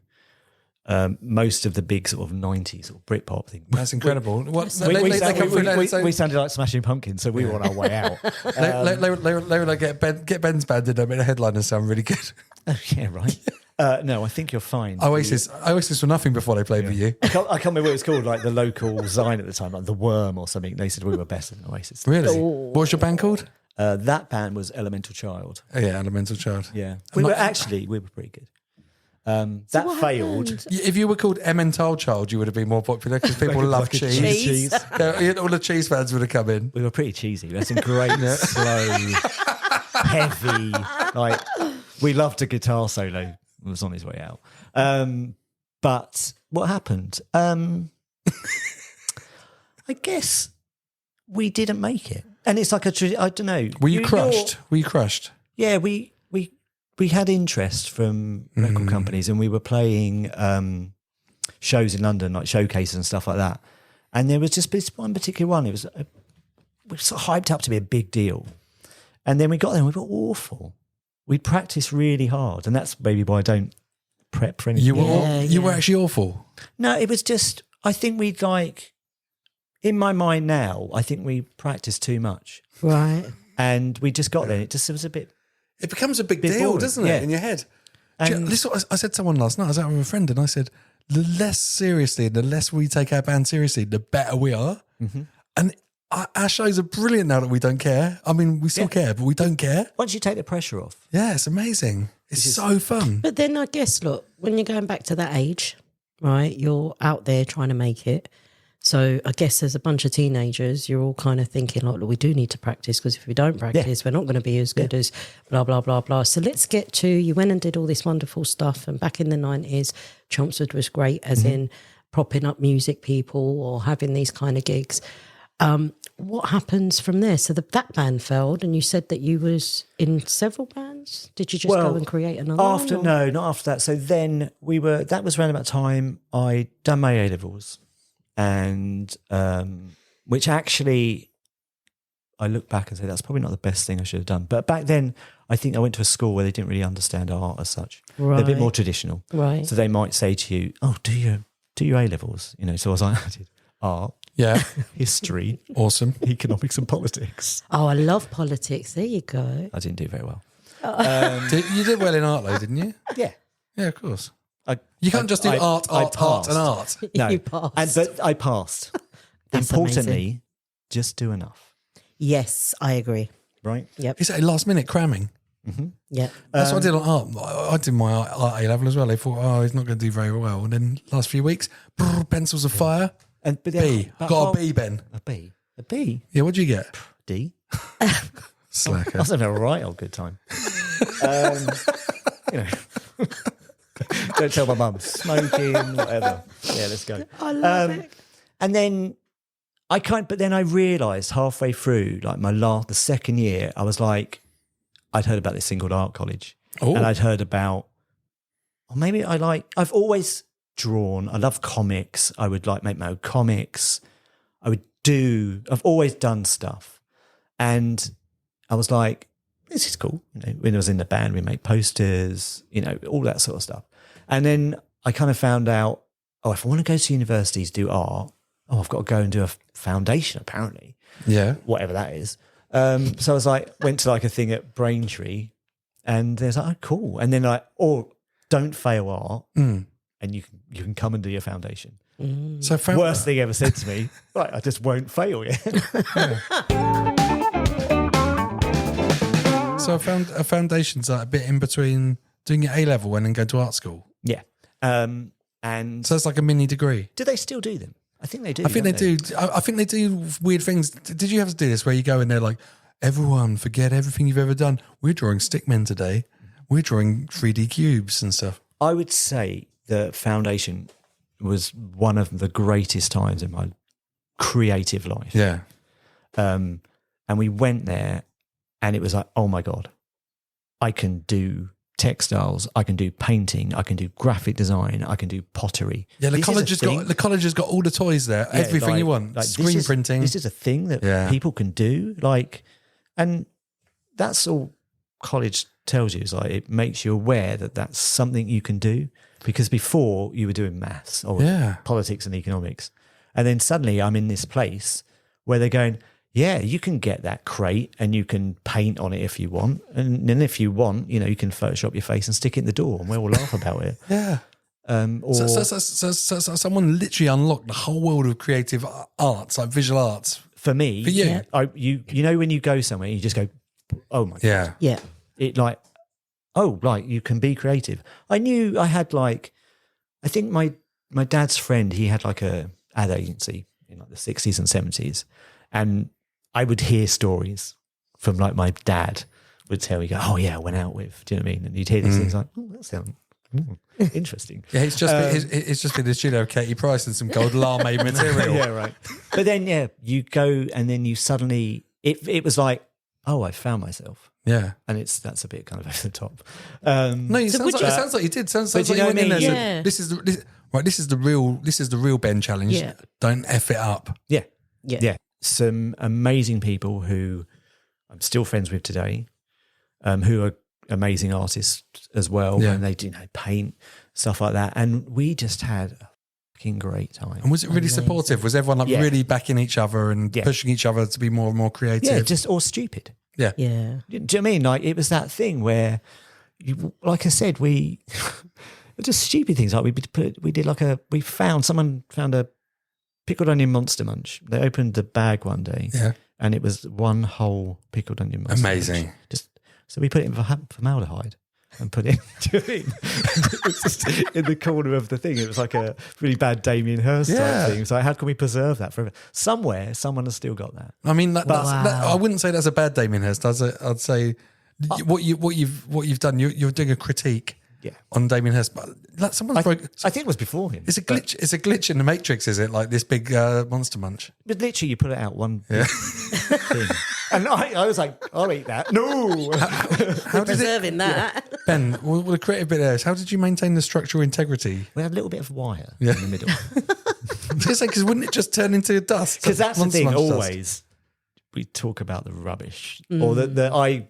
most of the big sort of 90s or Britpop thing. That's incredible. What, We sounded like Smashing Pumpkins, so we were on our way out. they were like, get Ben's band in a bit of headliners sound really good. Oh, yeah, right. No, I think you're fine. Oasis were nothing before they played with you. I can't remember what it was called, like the local Zine at the time, like The Worm or something. They said we were better than Oasis. Really? What was your band called? That band was Elemental Child. Oh, yeah, Elemental Child. Yeah. We were pretty good. That failed. happened? If you were called Emmental Child, you would have been more popular because people love like a cheese. Cheese. Yeah, all the cheese fans would have come in. We were pretty cheesy. We had some great, slow, heavy, like, we loved a guitar solo. It was on his way out. But what happened? I guess we didn't make it. And it's like I don't know. Were you crushed? Were you crushed? Yeah, we had interest from record companies, and we were playing shows in London, like showcases and stuff like that. And there was just this one particular one. It was we were sort of hyped up to be a big deal, and then we got there and we were awful. We practiced really hard, and that's maybe why I don't prep for anything. You were actually awful. No, it was just, I think we'd like, in my mind now, I think we practiced too much. Right. And we just got there. It was a bit. It becomes a big Bit deal, boring, doesn't yeah. it, in your head? And- This is what I said to someone last night. I was out with a friend and I said, the less seriously, the less we take our band seriously, the better we are. Mm-hmm. And our shows are brilliant now that we don't care. I mean, we still care, but we don't care. Once you take the pressure off. Yeah, it's amazing. It's so fun. But then I guess, look, when you're going back to that age, right, you're out there trying to make it. So I guess as a bunch of teenagers, you're all kind of thinking, like, look, we do need to practice because if we don't practice, we're not going to be as good as blah, blah, blah, blah. So let's get to, you went and did all this wonderful stuff. And back in the 90s, Chelmsford was great, as in propping up music people or having these kind of gigs. What happens from there? So that band failed, and you said that you was in several bands. Did you just go and create another one? No, not after that. So then that was around about time I'd done my A-levels, and which actually I look back and say that's probably not the best thing I should have done. But back then, I think I went to a school where they didn't really understand art as such. Right. They're a bit more traditional. Right. So they might say to you, oh, do your A-levels? You know, so I was like, I did art. Yeah. History, Awesome. economics and politics. Oh, I love politics. There you go. I didn't do very well. You did well in art though, didn't you? Yeah. Yeah, of course. I You can't just do art and passed. art. No, You passed. but I passed. That's Importantly, amazing. just do enough, Yes, I agree. right? Yep. Is it last minute cramming? Yep. That's what I did on art. I did my art A level as well. They thought, oh, he's not going to do very well. And then last few weeks, pencils of fire. But B. Got a B, Ben. A B. A B. Yeah, what'd you get? D. Slacker. I was having a right old good time. You know, don't tell my mum. Smoking, whatever. Yeah, let's go. I love it. And then but then I realised halfway through, like the second year, I was like, I'd heard about this thing called Art College. Oh. And I'd heard about, or maybe I've always drawn. I love comics. I would make my own comics. I've always done stuff. And I was like, this is cool. You know, when I was in the band, we made posters, you know, all that sort of stuff. And then I kind of found out, if I want to go to universities, do art, I've got to go and do a foundation, apparently. Yeah. Whatever that is. So I was like, went to a thing at Braintree, and there's oh, cool. And then don't fail art, and you can come and do your foundation. So Worst thing ever said to me, right, I just won't fail yet. So a foundation's like a bit in between doing your A level and then going to art school. Yeah. And So it's like a mini degree. do they still do them? I think they do. I think they don't do. I think they do weird things. Did you have to do this where you go in there like, everyone, forget everything you've ever done. We're drawing stickmen today. We're drawing 3D cubes and stuff. I would say the foundation was one of the greatest times in my creative life. Yeah. And we went there and it was like, oh my God, I can do textiles, I can do painting, I can do graphic design, I can do pottery. Yeah, the This college is a thing. has got all the toys there, Yeah, everything you like- want, like screen printing. This is a thing that Yeah. people can do. Like, and that's all college tells you is like, it makes you aware that that's something you can do, because before you were doing maths or Yeah. politics and economics. And then suddenly I'm in this place where they're going, yeah, you can get that crate and you can paint on it if you want. And then if you want, you can Photoshop your face and stick it in the door and we'll all laugh about it. Yeah. Or So someone literally unlocked the whole world of creative arts, like visual arts. for me, For you. you know, when you go somewhere, you just go, oh my God. Yeah. Yeah. It like, oh, like you can be creative. I knew I had like, I think my dad's friend, he had like a ad agency in like the 60s and 70s. And I would hear stories from like my dad would tell me, go, oh yeah, I went out with, do you know what I mean? And you'd hear these things like, oh, that sounds interesting. Yeah, it's just been the studio of Katie Price and some gold lame material. Yeah, right. But then, yeah, you go and then you suddenly, it was like, oh, I found myself. Yeah. And that's a bit kind of over the top. No, it sounds like you did. Sounds like you you know went what I in there. mean? and Yeah. said, this is the real Ben challenge. Yeah. Don't F it up. Yeah. Yeah. Yeah. Some amazing people who I'm still friends with today, who are amazing artists as well. Yeah. And they do paint, stuff like that. And we just had a fucking great time. And was it really supportive? Was everyone like Yeah. really backing each other and Yeah. pushing each other to be more and more creative? Yeah, just all stupid. Yeah. Yeah. Do you know what I mean? Like it was that thing where, like I said, we just stupid things. Like someone found a pickled onion Monster Munch. They opened the bag one day, Yeah. and it was one whole pickled onion Monster Amazing. Munch. So we put it in formaldehyde and put it. Do you know what I mean? It was just in the corner of the thing. It was like a really bad Damien Hirst Yeah. type thing. So how can we preserve that forever? Somewhere, someone has still got that. I mean, Wow. I wouldn't say that's a bad Damien Hirst. I'd say what you've done. You're doing a critique Yeah. on Damien Hirst, but like someone's broke. I think it was before him. It's a glitch. It's a glitch in the Matrix, is it? Like this big Monster Munch. But literally, you put it out one thing. And I was like, I'll eat that. No. How did it, Preserving that. Ben? Well, the creative bit there is how did you maintain the structural integrity? We had a little bit of wire Yeah. in the middle. I was gonna say, because wouldn't it just turn into dust? Because that's the Monster thing, Munch dust. always. We talk about the rubbish. Or that I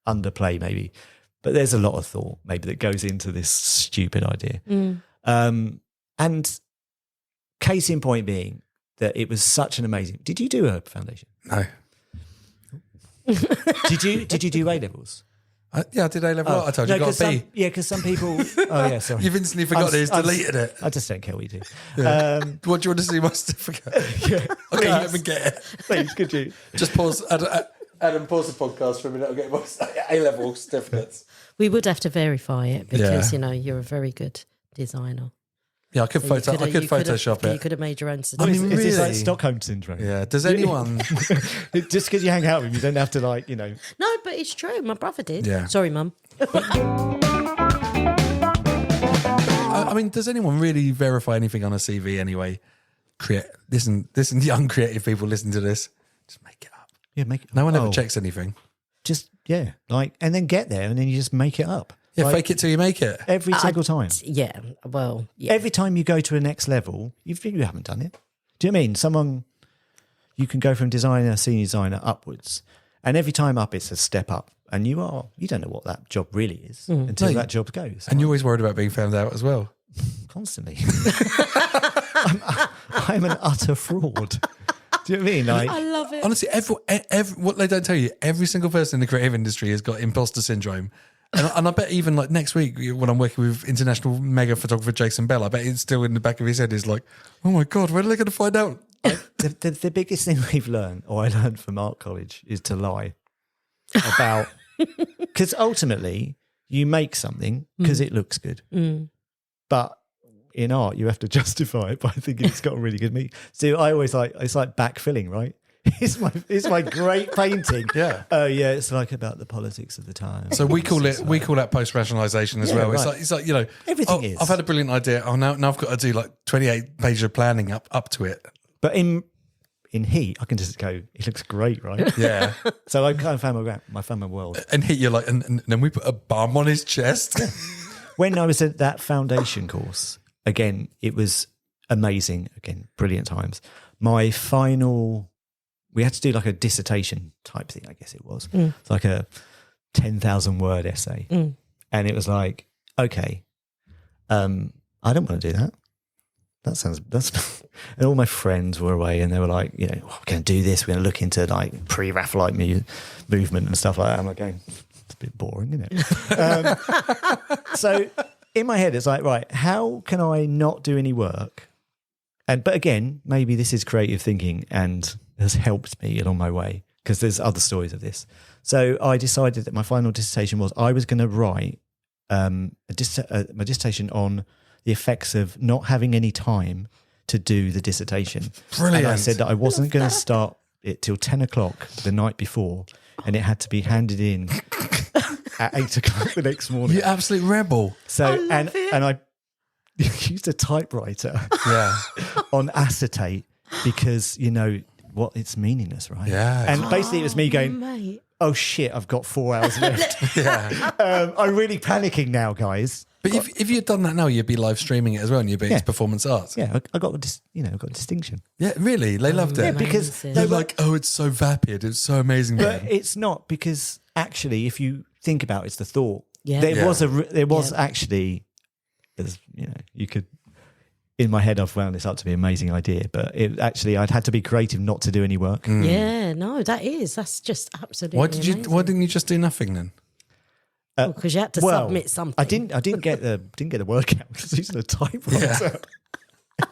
underplay, maybe. But there's a lot of thought, maybe, that goes into this stupid idea. And case in point being that it was such an amazing... Did you do a foundation? No. Did you do A-levels? Yeah, I did A-level art. I told you, got a B. Because some people... Oh, yeah, sorry. You've instantly forgot it. It's deleted it. I just don't care what you do. What do you want to see my certificate? Yeah. Okay, let me get it. Please, could you? Just pause. Adam, pause the podcast for a minute. I'll get my A-level certificates. We would have to verify it because, Yeah. you're a very good designer. Yeah, I could So I could Photoshop You it. could have made your own I certificate. mean, It's just like really? Stockholm syndrome. Yeah. Does anyone? Just because you hang out with him, you don't have to No, but it's true. My brother did. Yeah. Sorry, Mum. I mean, does anyone really verify anything on a CV anyway? Listen, young creative people, listen to this. Just make it up. Yeah, make it. No one ever Oh, checks anything. Just and then get there, and then you just make it up. Yeah, Like, fake it till you make it. every single time. Yeah. Well, yeah. Every time you go to a next level, you haven't done it. Do you know what I mean? You can go from designer, senior designer upwards, and every time up, it's a step up. And you don't know what that job really is until No, that job goes. And you're always worried about being found out as well. Constantly. I'm an utter fraud. Do you know what I mean? Like, I love it. Honestly, every what they don't tell you, every single person in the creative industry has got imposter syndrome. And I bet even like next week when I'm working with international mega photographer Jason Bell, I bet it's still in the back of his head is like, oh my God, when are they going to find out? the biggest thing we've learned, or I learned from art college, is to lie about, because ultimately you make something because it looks good. But in art, you have to justify it by thinking it's got a really good meaning. So I always it's like backfilling, right? It's my great painting. Yeah. Oh yeah, it's like about the politics of the time. So we call that post rationalization as well. Right. It's like you know, Everything is. I've had a brilliant idea. Oh, now I've got to do like 28 pages of planning up to it. But in Heat, I can just go, it looks great, right? Yeah. So I kind of found my world. And Heat, you're like, and then we put a bum on his chest. When I was at that foundation course, again, it was amazing. Again, brilliant times. My final, we had to do like a dissertation type thing, I guess it was. It's like a 10,000 word essay. And it was like, okay, I don't want to do that. That's and all my friends were away and they were like, you know, we're going to do this. We're going to look into like pre-Raphaelite movement and stuff like that. I'm like going, it's a bit boring, isn't it? So in my head, it's like, right, how can I not do any work? But again, maybe this is creative thinking and has helped me along my way because there's other stories of this. So I decided that my final dissertation was I was going to write my dissertation on the effects of not having any time to do the dissertation. Brilliant. And I said that I wasn't going to start it till 10 o'clock the night before and it had to be handed in at 8 o'clock the next morning. You absolute rebel. So, and I used a typewriter on acetate because, you know, what, it's meaningless, right? Yeah. And basically it was me going, Mate. oh shit, I've got 4 hours left. Yeah. I'm really panicking now, guys. But if you'd done that now, you'd be live streaming it as well and you'd be it's performance art. Yeah, I got got distinction. Yeah, really? They loved it. Yeah, because they're like, oh, it's so vapid. It's so amazing. But it's not because actually, if you think about it, it's the thought. Yeah. There was actually, as you know, you could. In my head, I've wound this up to be an amazing idea, but I'd had to be creative not to do any work. Yeah, no, that's just absolutely. Why didn't you just do nothing then? Because you had to submit something. I didn't get the work out because using a typewriter.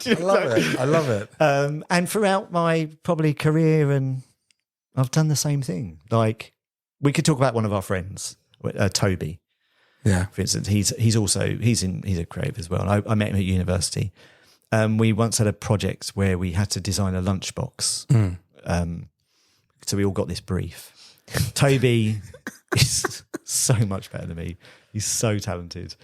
I love it. And throughout my probably career, and I've done the same thing. Like we could talk about one of our friends, Toby. Yeah, for instance, he's a creative as well. I met him at university. We once had a project where we had to design a lunchbox. So we all got this brief. Toby is so much better than me. He's so talented.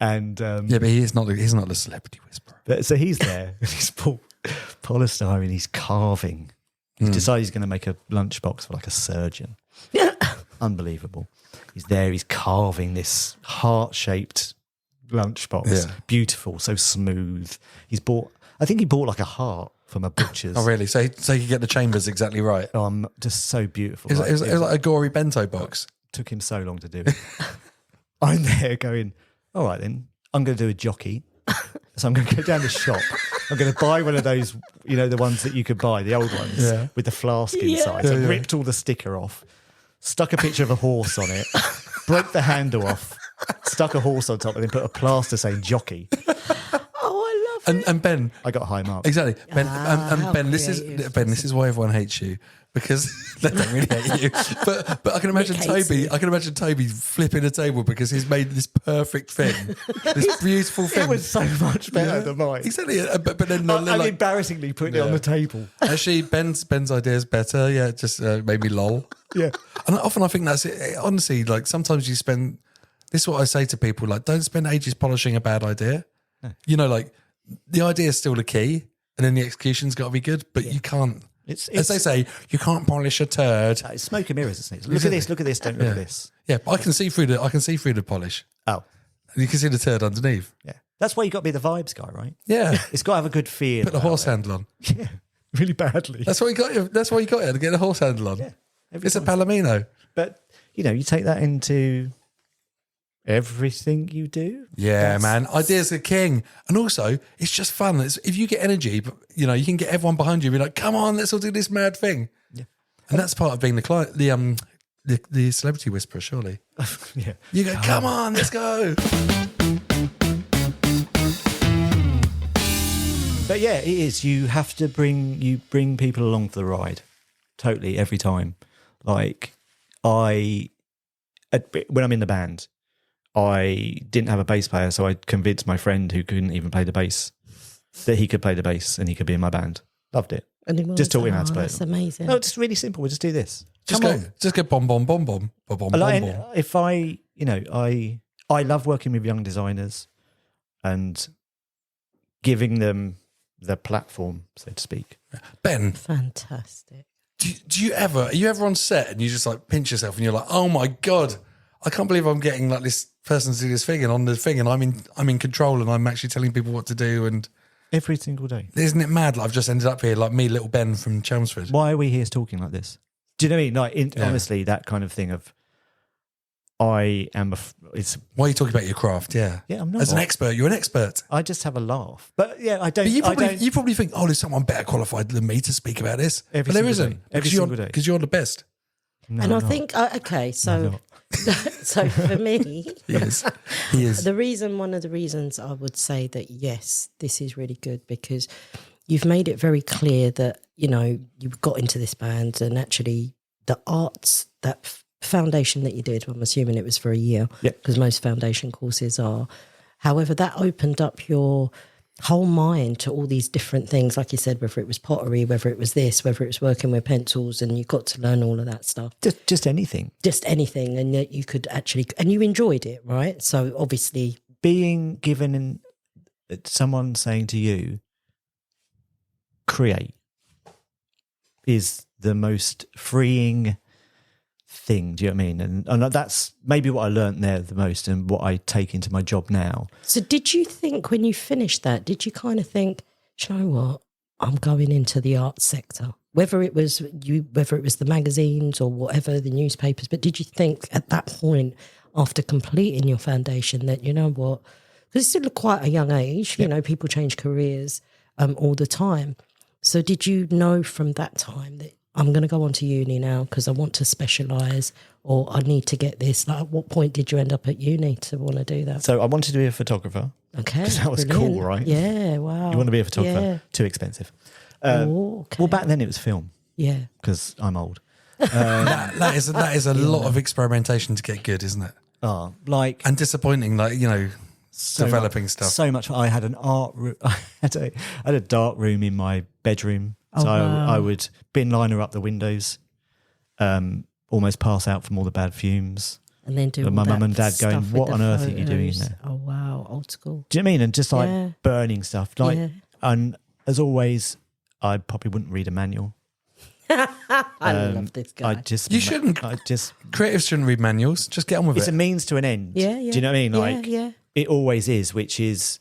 And but he's not the celebrity whisperer. So he's there. He's polystyrene. He's carving. He's decided he's going to make a lunchbox for like a surgeon. Unbelievable. He's there. He's carving this heart-shaped lunchbox. Yeah. Beautiful, so smooth. I think he bought like a heart from a butcher's. Oh, really? So you could get the chambers exactly right. Just so beautiful. It was like a gory bento box. Took him so long to do it. I'm there going, all right then, I'm going to do a jockey. So I'm going to go down the shop. I'm going to buy one of those, you know, the ones that you could buy, the old ones with the flask inside. So I ripped all the sticker off, stuck a picture of a horse on it, broke the handle off, stuck a horse on top, and then put a plaster saying jockey. Oh, I love it. And Ben, I got a high mark. exactly. Ben, and Ben, this is why everyone hates you. Because they don't really hate you, but I can imagine Toby flipping a table because he's made this perfect thing, this beautiful thing. It was so much better than mine. Exactly, but then I'm embarrassingly putting it on the table. Actually, Ben's idea is better. Yeah, it just made me lol. Yeah, and often I think that's it. Honestly, like sometimes you spend. This is what I say to people: like, don't spend ages polishing a bad idea. No. You know, like the idea is still the key, and then the execution's got to be good. But you can't. It's as they say, you can't polish a turd. It's smoke and mirrors, isn't it? Look at this, don't look at this. Yeah, but I can see through the polish. Oh. You can see the turd underneath. Yeah. That's why you got to be the vibes guy, right? Yeah. It's got to have a good feel. Put the horse handle on. Yeah. Really badly. That's why you got it to get the horse handle on. Yeah. It's a Palomino. But you take that into everything you do. Yeah, man. Ideas are king. And also, it's just fun. If you get energy, but you can get everyone behind you and be like, come on, let's all do this mad thing. Yeah. And that's part of being the client, the celebrity whisperer, surely. Yeah. You go, come on, let's go. But yeah, it is. You have to bring people along for the ride. Totally, every time. Like when I'm in the band, I didn't have a bass player, so I convinced my friend who couldn't even play the bass that he could play the bass and he could be in my band. Loved it. And it was, Just taught him how to play it. That's amazing. No, it's really simple. We'll just do this. Just Come go, on. just go bomb, bomb, bomb, bomb, bomb, bomb, Like, bomb, bomb. if I, I love working with young designers and giving them the platform, so to speak. Ben, Fantastic. do you ever, are you ever on set and you just like pinch yourself and you're like, oh my God, I can't believe I'm getting like this person to do this thing and on the thing and I'm in control and I'm actually telling people what to do, and Every single day. isn't it mad? Like I've just ended up here like me, little Ben from Chelmsford. Why are we here talking like this? Do you know what I mean? Like, honestly, that kind of thing of it's Why are you talking about your craft? Yeah. Yeah, I'm not. As an expert, you're an expert. I just have a laugh. But yeah, I don't. But you probably think, oh, there's someone better qualified than me to speak about this. Every but there single isn't. day. Every single day. Because you're the best. No, And I I'm not. think, okay, so so for me, He is. He is. one of the reasons I would say that, yes, this is really good because you've made it very clear that, you got into this band and actually the arts, that foundation that you did, I'm assuming it was for a year because most foundation courses are. However, that opened up your whole mind to all these different things, like you said, whether it was pottery, whether it was this, whether it was working with pencils, and you got to learn all of that stuff. Just anything. Just anything, and yet you could actually, and you enjoyed it, right? So obviously, Being given someone saying to you, create, is the most freeing thing. Do you know what I mean? And that's maybe what I learned there the most and what I take into my job now. So did you think when you finished that, did you kind of think, do you know what, I'm going into the arts sector? Whether it was the magazines or whatever, the newspapers, but did you think at that point, after completing your foundation, that, you know what, because it's still quite a young age, people change careers all the time. So did you know from that time that I'm going to go on to uni now because I want to specialise or I need to get this? Like, at what point did you end up at uni to want to do that? So I wanted to be a photographer. Okay. Because that was brilliant. cool, right? Yeah, wow. You want to be a photographer? Yeah. Too expensive. Okay. Well, back then it was film Yeah. because I'm old. That is a lot of experimentation to get good, isn't it? And disappointing, developing stuff. So much. I had an art room. I had a dark room in my bedroom. Oh, So wow. I would bin liner up the windows, almost pass out from all the bad fumes. And then do But all my that mum and dad stuff going, with "What the on earth are you doing in photos." there?" Oh, wow. Old school. Do you know what I mean? And just like Yeah. burning stuff. Like, Yeah. and as always, I probably wouldn't read a manual. I love this guy. You shouldn't. Creatives shouldn't read manuals. Just get on with It's it. a means to an end. Yeah, yeah. Do you know what I mean? Yeah, Like, yeah. it always is, which is,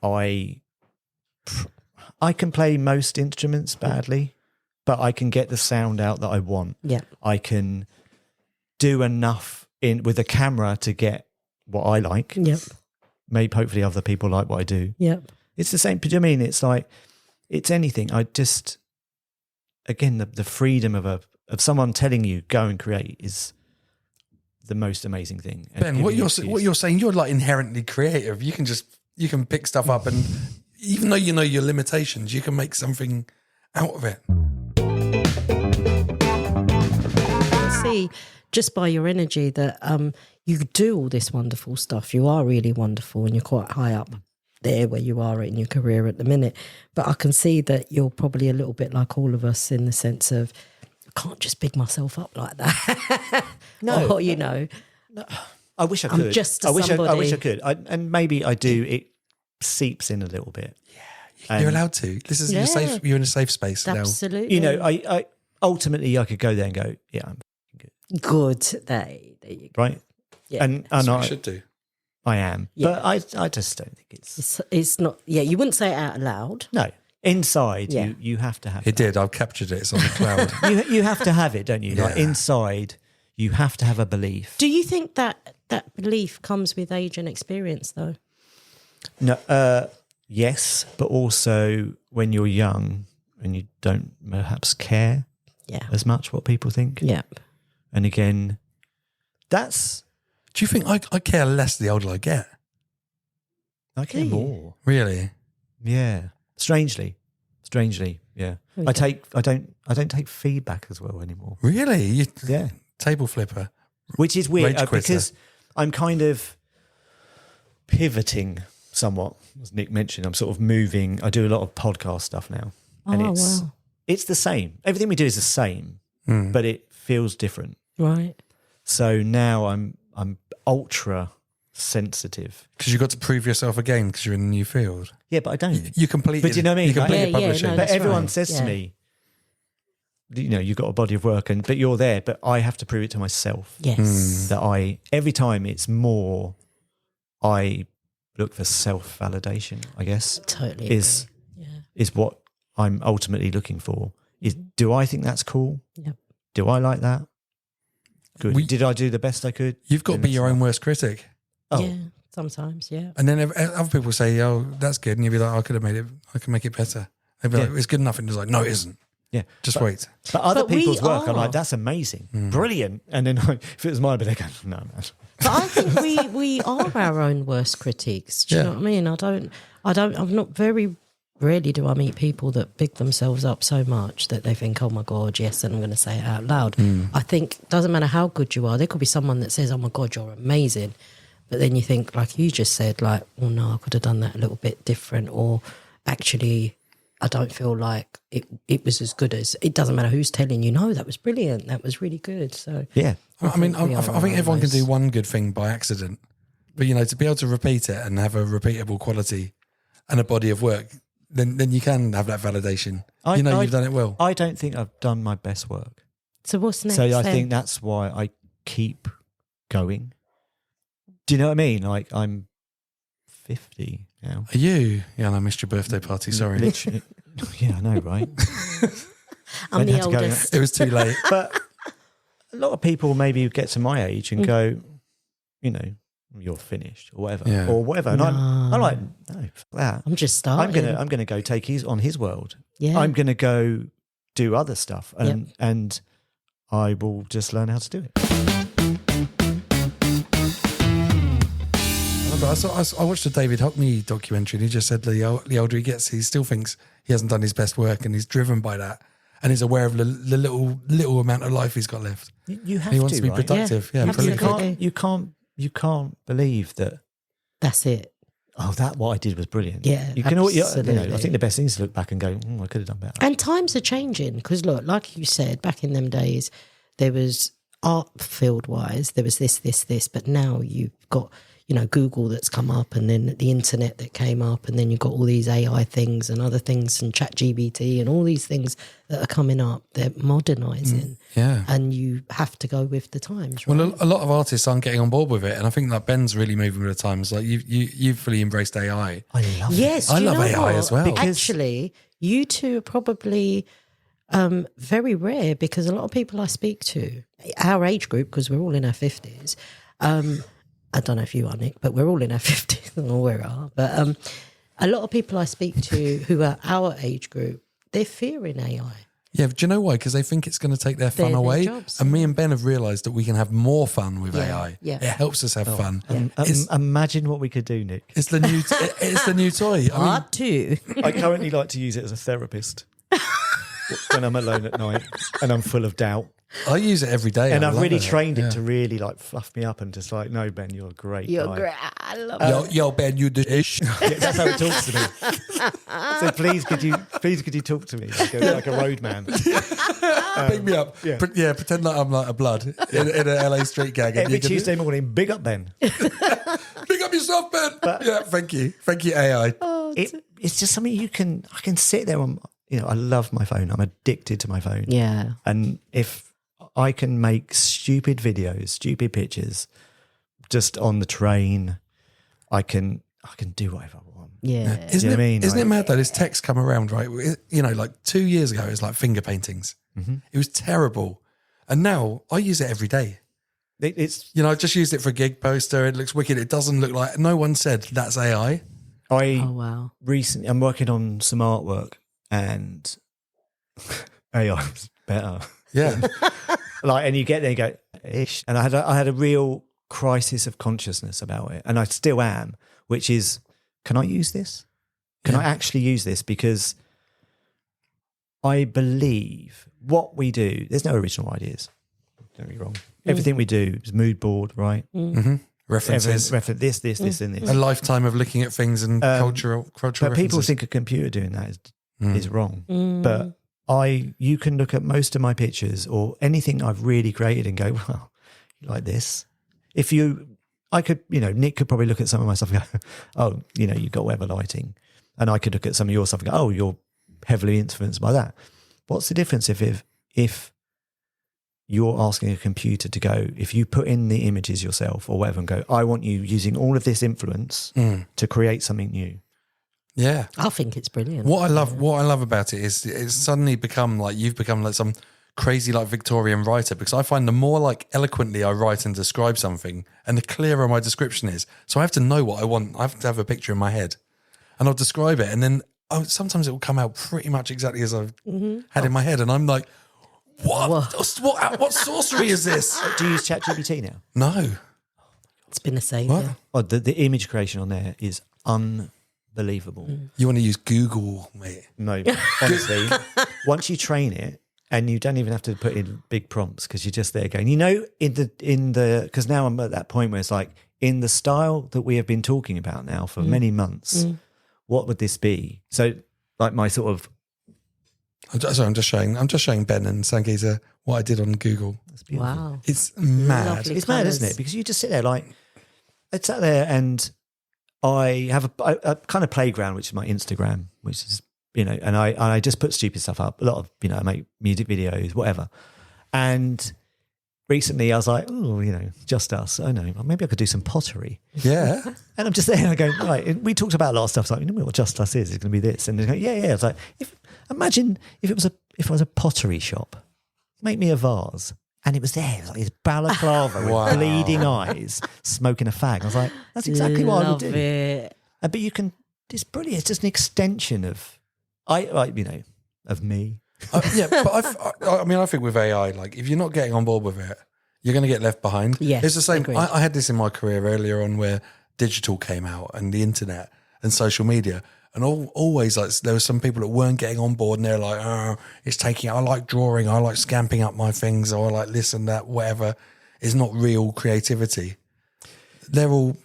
I can play most instruments badly, but I can get the sound out that I want. Yeah. I can do enough with a camera to get what I like. Yep. Maybe hopefully other people like what I do. Yep. It's the same. Do you know what I mean? It's like, it's anything. I just, again, the freedom of someone telling you go and create is the most amazing thing. And Ben, what giving you're saying, you're like inherently creative. You can pick stuff up, and even though you know your limitations, you can make something out of it. See, just by your energy that you do all this wonderful stuff. You are really wonderful and you're quite high up there where you are in your career at the minute. But I can see that you're probably a little bit like all of us in the sense of, I can't just big myself up like that. No. Or, no. I wish I I'm could. just I wish somebody. I could. And maybe I do. It seeps in a little bit. You're allowed to. This is you're in a safe space now. Absolutely. You know, I ultimately I could go there and go, yeah, I'm good. There you go. right. Yeah. And That's what I you should do. I am, Yeah. but I just don't think it's It's not, yeah, you wouldn't say it out loud. no. Inside, Yeah. you have to have It did. I've captured it. It's on the cloud. you have to have it, don't you? Like Yeah. inside, you have to have a belief. Do you think that belief comes with age and experience though? No, yes, but also when you're young and you don't perhaps care Yeah. as much what people think. Yeah. And again, that's Do you think I care less the older I get? I care Do you? more. Really? Yeah, strangely, yeah. I don't take feedback as well anymore. Really? You Yeah, table flipper. which is weird Rage quitter. because I'm kind of pivoting somewhat, as Nick mentioned. I'm sort of moving. I do a lot of podcast stuff now, and it's the same. Everything we do is the same, but it feels different. Right. So now I'm ultra sensitive Because you've got to prove yourself again because you're in a new field. Yeah, but I don't. You completed. But you know what I mean? You completed Yeah, yeah, publishing. no, But that's everyone right. says to Yeah. me, you've got a body of work, but you're there. But I have to prove it to myself Yes. that every time it's more, I look for self-validation, I guess, Totally is agree. Yeah. is what I'm ultimately looking for. Is do I think that's cool? Yep. Do I like that? Good. Did I do the best I could? You've got to be your own worst critic. Oh. Yeah. Sometimes, yeah. And then other people say, "Oh, that's good," and you'll be like, "I could have made it. I can make it better." They'd be like, "It's good enough," and it's like, "No, it isn't." Yeah. Just wait. But other But we people's work, I'm are. like, that's amazing, brilliant. And then if it was mine, I'd be like, no. But I think we are our own worst critics. Do you know what I mean? I'm not very rarely do I meet people that big themselves up so much that they think, oh my God, yes, and I'm going to say it out loud. I think it doesn't matter how good you are. There could be someone that says, oh my God, you're amazing. But then you think, like you just said, like, oh no, I could have done that a little bit different. Or actually, I don't feel like it was as good as, it doesn't matter who's telling you, no, that was brilliant. That was really good. So Yeah. I think everyone can do one good thing by accident, but to be able to repeat it and have a repeatable quality and a body of work, then you can have that validation. You've done it well. I don't think I've done my best work. So what's next? So I then? think that's why I keep going. Do you know what I mean? Like I'm 50 now. Are you? Yeah, and I missed your birthday party. Sorry, Literally. Yeah, I know, right? I'm Don't the have to go- oldest. it was too late. But a lot of people maybe get to my age and go, you're finished or whatever, Yeah. or whatever. And I'm like, no, fuck that. I'm just starting. I'm gonna go take his world. Yeah. I'm gonna go do other stuff, and I will just learn how to do it. I watched a David Hockney documentary and he just said the older he gets, he still thinks he hasn't done his best work and he's driven by that and he's aware of the little amount of life he's got left. You have He wants to be right? productive. Yeah, absolutely. You can't believe that. That's it. Oh, what I did was brilliant. Yeah, you can. absolutely. I think the best thing is to look back and go, I could have done better. And times are changing because, look, like you said, back in them days, there was art field wise, there was this, but now you've got, Google that's come up and then the internet that came up and then you've got all these AI things and other things and ChatGPT and all these things that are coming up. They're modernising. Yeah. And you have to go with the times, right? Well, a lot of artists aren't getting on board with it, and I think that Ben's really moving with the times. Like you've fully embraced AI. I love it. Yes, I do you love know AI what? as well. Actually, you two are probably very rare because a lot of people I speak to, our age group, because we're all in our 50s, I don't know if you are, Nick, but we're all in our 50s, or we are. But a lot of people I speak to who are our age group, they're fearing AI. Yeah, do you know why? Because they think it's going to take their fun Their away. jobs, And me and Ben have realised that we can have more fun with AI. yeah. It helps us have fun. Imagine what we could do, Nick. It's the new. It's the new toy. I mean, Part two. I currently like to use it as a therapist when I'm alone at night and I'm full of doubt. I use it every day. And I I've love really it. trained it Yeah. to really fluff me up and just like, no, Ben, you're a great You're guy. great. I love it. Yo, Ben, you the ish. Yeah, that's how it talks to me. So please, could you talk to me like a roadman? Pick me up. yeah. Pretend like I'm like a blood in a LA street gang. And Every you can- Tuesday morning, big up Ben. Pick up yourself, Ben. Yeah, thank you, AI. It's just something I can sit there on. I love my phone. I'm addicted to my phone. Yeah. And if I can make stupid videos, stupid pictures, just on the train, I can do whatever I want. Yeah. Isn't know it, what I mean? isn't Like- it mad that this tech's come around, right? Like 2 years ago, it was like finger paintings. It was terrible. And now I use it every day. It's I just used it for a gig poster. It looks wicked. It doesn't look like, no one said that's AI. Oh, wow. Recently, I'm working on some artwork and AI is better. Yeah. And you get there and you go, ish. And I had a real crisis of consciousness about it. And I still am, which is, can I use this? Can I actually use this? Because I believe what we do, there's no original ideas. Don't get me wrong. Everything we do is mood board, right? Right. references. This, and this. A lifetime of looking at things and cultural But people references. think a computer doing that is wrong. But you can look at most of my pictures or anything I've really created and go, well, you like this. Nick could probably look at some of my stuff and go, oh, you've got weather lighting. And I could look at some of your stuff and go, oh, you're heavily influenced by that. What's the difference if you're asking a computer to go, if you put in the images yourself or whatever and go, I want you using all of this influence to create something new. Yeah. I think it's brilliant. What I love about it is it's suddenly you've become like some crazy like Victorian writer, because I find the more like eloquently I write and describe something and the clearer my description is. So I have to know what I want. I have to have a picture in my head and I'll describe it. And then sometimes it will come out pretty much exactly as I've had in my head. And I'm like, what sorcery is this? Do you use ChatGPT now? No. It's been a saviour. Oh, the image creation on there is unbelievable. You want to use Google, mate? No, honestly, once you train it, and you don't even have to put in big prompts because you're just there going, because now I'm at that point where it's like, in the style that we have been talking about now for many months, what would this be? So like my sort of, I'm just showing Ben and Sangeeta what I did on Google. that's beautiful. Wow. It's mad. Lovely It's mad, isn't colours. it? Because you just sit there like, I sat there and I have a kind of playground, which is my Instagram, which is, and I just put stupid stuff up. A lot of, I make music videos, whatever. And recently I was like, oh, just us. I know, maybe I could do some pottery. Yeah. And I'm just there and I go, right, and we talked about a lot of stuff. It's like, what Just Us is? It's going to be this. And they go, yeah. It's like, imagine if it was a pottery shop, make me a vase. And it was there. It was like his balaclava with bleeding eyes, smoking a fag. I was like, that's exactly what I would do. Love it. But you can, it's brilliant. It's just an extension of me. Yeah, but I think with AI, like if you're not getting on board with it, you're going to get left behind. Yes, it's the same. agreed. I had this in my career earlier on where digital came out and the internet and social media, and always like there were some people that weren't getting on board, and they're like, "Oh, it's taking. I like drawing. I like scamping up my things, or I like this and that. Whatever is not real creativity." They're all,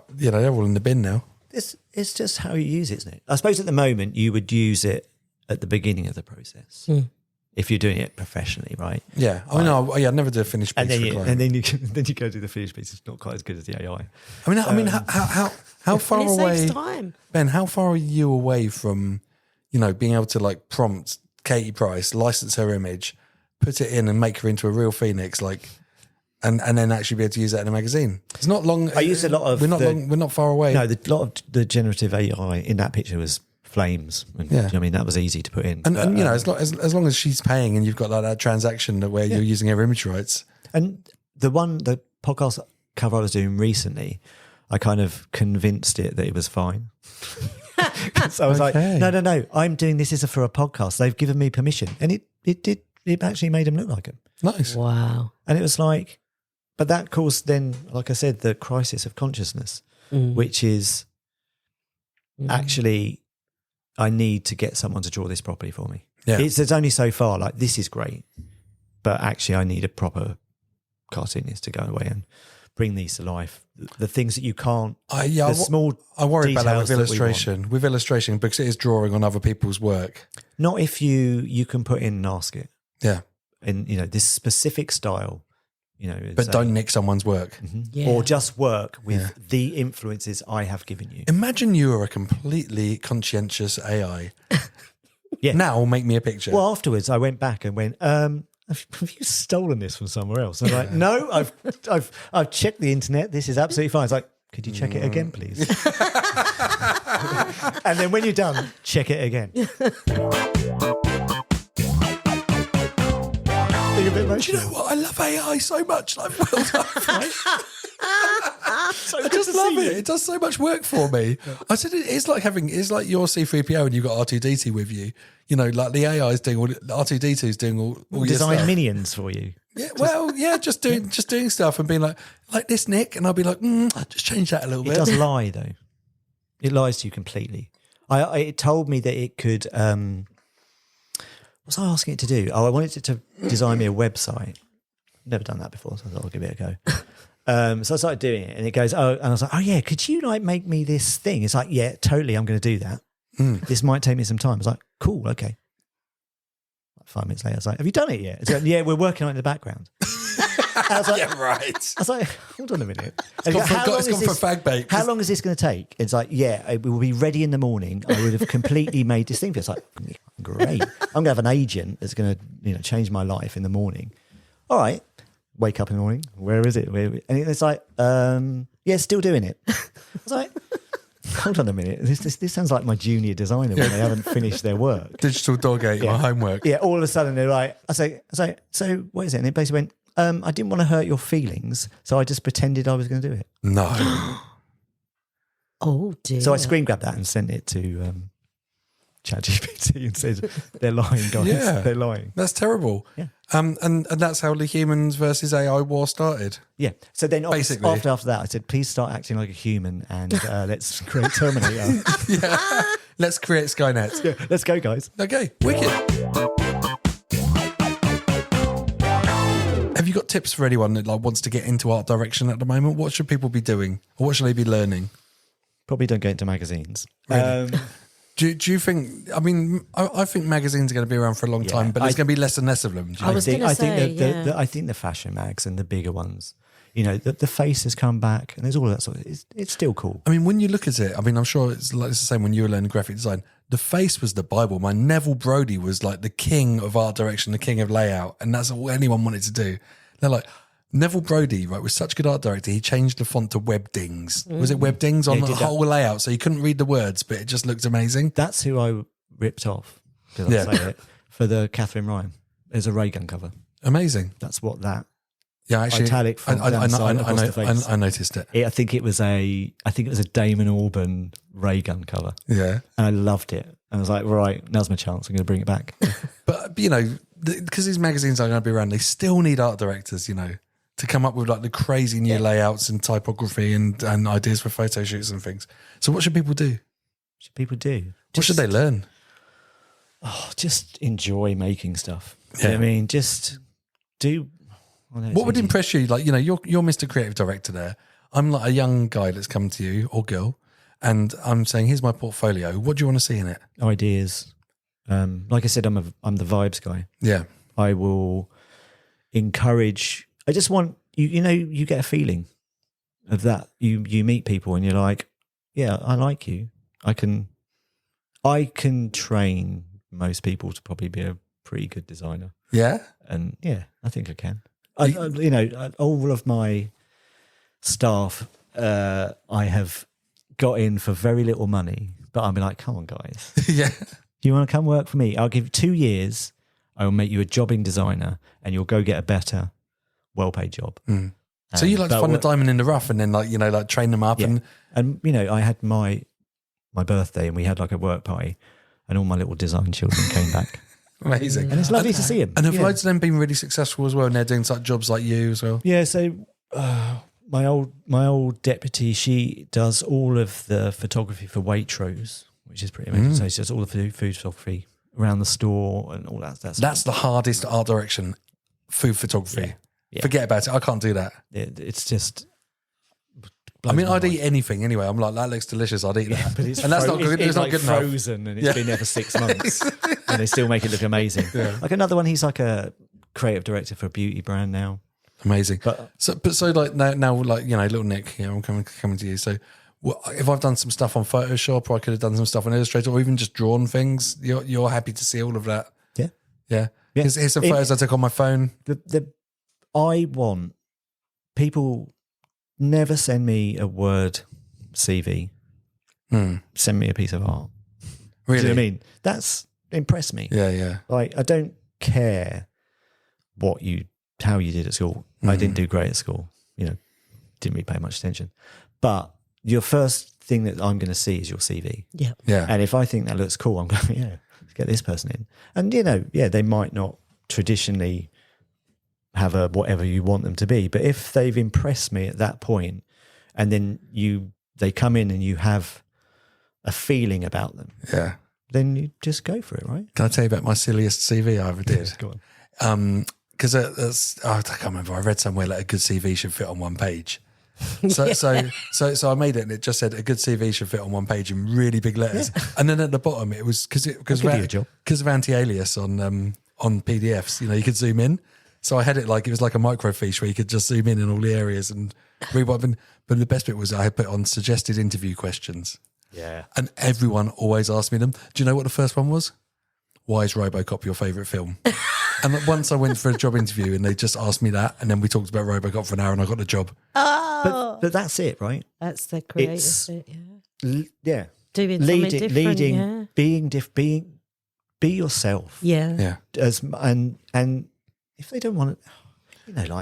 they're all in the bin now. It's just how you use it, isn't it? I suppose at the moment you would use it at the beginning of the process if you're doing it professionally, right? Yeah, I never did a finished piece. And then you go do the finished piece. It's not quite as good as the AI. How far And it away, saves time. Ben? How far are you away from, being able to like prompt Katie Price, license her image, put it in, and make her into a real phoenix, like, and then actually be able to use that in a magazine? It's not long. I used a lot of. We're not far away. No, a lot of the generative AI in that picture was flames. And, Yeah. that was easy to put in. And as long as she's paying and you've got like that transaction where you're using her image rights. And the podcast cover I was doing recently, I kind of convinced it that it was fine. So I was like, no, I'm doing this for a podcast. They've given me permission. And it actually made him look like him. Nice. Wow. And it was like, but that caused then, like I said, the crisis of consciousness, which is actually, I need to get someone to draw this properly for me. Yeah. It's only so far, like, this is great, but actually I need a proper cartoonist to go away and bring these to life. The things that you can't, I worry about that with details that we illustration. With illustration, because it is drawing on other people's work. not if you can put in and ask it. Yeah. In, this specific style, But don't nick someone's work. Yeah. or just work with the influences I have given you. Imagine you are a completely conscientious AI. Yeah. Now make me a picture. Well, afterwards I went back and went, have you stolen this from somewhere else? And I'm like, no, I've checked the internet. This is absolutely fine. It's like, could you check it again, please? And then when you're done, check it again. Do you know what? I love AI so much. Like, well done. I just love it. It does so much work for me. I said it's like your C3PO and you've got R2D2 with you. Like the AI is doing all R2D2 is doing all your Design stuff. minions for you. Yeah, just doing stuff and being like this, Nick, and I'll be like, just change that a little It bit. does lie though. It lies to you completely. It told me that it could. What was I asking it to do? I wanted it to design me a website, never done that before, so I thought I'll give it a go. So I started doing it, and it goes, oh, and I was like, oh yeah, could you like make me this thing? It's like, yeah, totally, I'm going to do that. This might take me some time. I was like, cool, okay. Like 5 minutes later, I was like, have you done it yet? It's like, yeah, we're working on it in the background. I was like, Yeah, right. I was like, hold on a minute. It's gone for fag bait. How long is this going to take? It's like, yeah, it will be ready in the morning. I would have completely made this thing. It's like, great. I'm going to have an agent that's going to, change my life in the morning. All right. Wake up in the morning. Where is it? And it's like, yeah, still doing it. I was like, hold on a minute. This sounds like my junior designer when they haven't finished their work. Digital dog ate my homework. Yeah, all of a sudden they're like, I say, so what is it? And it basically went, I didn't want to hurt your feelings, so I just pretended I was going to do it. No. Oh dear. So I screen grabbed that and sent it to ChatGPT and said, they're lying, guys. Yeah. They're lying. That's terrible. Yeah. And that's how the humans versus AI war started. Yeah. So then Basically. after that, I said, please start acting like a human and let's create Terminator. Yeah. Let's create Skynet. Yeah, let's go, guys. Okay, wicked. Have you got tips for anyone that wants to get into art direction at the moment? What should people be doing, or what should they be learning? Probably don't get into magazines. Really? Do you think? I mean, I think magazines are going to be around for a long time, but there's going to be less and less of them. Do you I I think the fashion mags and the bigger ones, the face has come back, and there's all that sort of. It's still cool. I mean, when you look at it, I mean, I'm sure it's the same when you were learning graphic design. The face was the Bible. My Neville Brody was like the king of art direction, the king of layout, and that's all anyone wanted to do. They're like, Neville Brody, right, was such a good art director. He changed the font to Webdings. Was it Webdings on the whole layout? So you couldn't read the words, but it just looked amazing. That's who I ripped off, because I say it, for the Catherine Ryan. There's a ray gun cover. Amazing. That's what that. Yeah, actually, italic font down the side across the face. I noticed it. I think it was a Damon Albarn ray gun cover. Yeah, and I loved it. And I was like, right, now's my chance. I'm going to bring it back. But because these magazines are going to be around, they still need art directors, to come up with like the crazy new layouts and typography and ideas for photo shoots and things. So what should people do? What should they learn? Oh, just enjoy making stuff. Yeah. I mean, just do. What would impress you? Like, you're Mr. Creative Director there. I'm like a young guy that's come to you, or girl, and I'm saying, here's my portfolio. What do you want to see in it? Ideas. Like I said, I'm the vibes guy. Yeah. I will encourage. I just want you get a feeling of that. You meet people and you're like, yeah, I like you. I can train most people to probably be a pretty good designer. Yeah. And yeah, I think I can. All of my staff, I have got in for very little money, but I'm like, come on, guys. Yeah. You want to come work for me? I'll give you 2 years. I will make you a jobbing designer, and you'll go get a better, well-paid job. Mm. So you like to find a diamond in the rough, and then like train them up, and I had my birthday, and we had like a work party, and all my little design children came back. Amazing. And it's lovely to see them. And have loads of them been really successful as well, and they're doing such jobs like you as well? Yeah, so my old deputy, she does all of the photography for Waitrose, which is pretty amazing. So she does all the food photography around the store and all that. That's the hardest art direction, food photography. Yeah. Forget about it. I can't do that. It's just... I mean, I'd eat anything anyway. I'm like, that looks delicious. I'd eat that. But it's that's not good. It's not like good frozen, enough. And it's been there for 6 months, and they still make it look amazing. Yeah. Like another one, he's like a creative director for a beauty brand now. Amazing. So like now, like little Nick, I'm coming to you. So, if I've done some stuff on Photoshop, or I could have done some stuff on Illustrator, or even just drawn things, you're happy to see all of that. Yeah. Yeah. Here's some photos I took on my phone. I want people. Never send me a Word CV. Send me a piece of art. Really? Do you know what I mean? That's impressed me. Yeah, yeah. Like, I don't care how you did at school. I didn't do great at school. Didn't really pay much attention. But your first thing that I'm going to see is your CV. Yeah. Yeah. And if I think that looks cool, I'm going, let's get this person in. And, they might not traditionally have a whatever you want them to be, but if they've impressed me at that point, and then they come in and you have a feeling about them, then you just go for it, right? Can I tell you about my silliest CV I ever did? Go on. Because because I can't remember. I read somewhere like a good CV should fit on one page. So I made it, and it just said a good CV should fit on one page in really big letters. And then at the bottom, it was because of anti-alias on PDFs. You could zoom in. So I had it like it was like a microfiche where you could just zoom in all the areas and read what I've been. But the best bit was I had put on suggested interview questions. Yeah, and everyone always asked me them. Do you know what the first one was? Why is RoboCop your favourite film? And once I went for a job interview and they just asked me that, and then we talked about RoboCop for an hour and I got the job. Oh, but that's it, right? That's the creative bit, yeah. Doing something different, leading, be yourself. Yeah. And if they don't want to,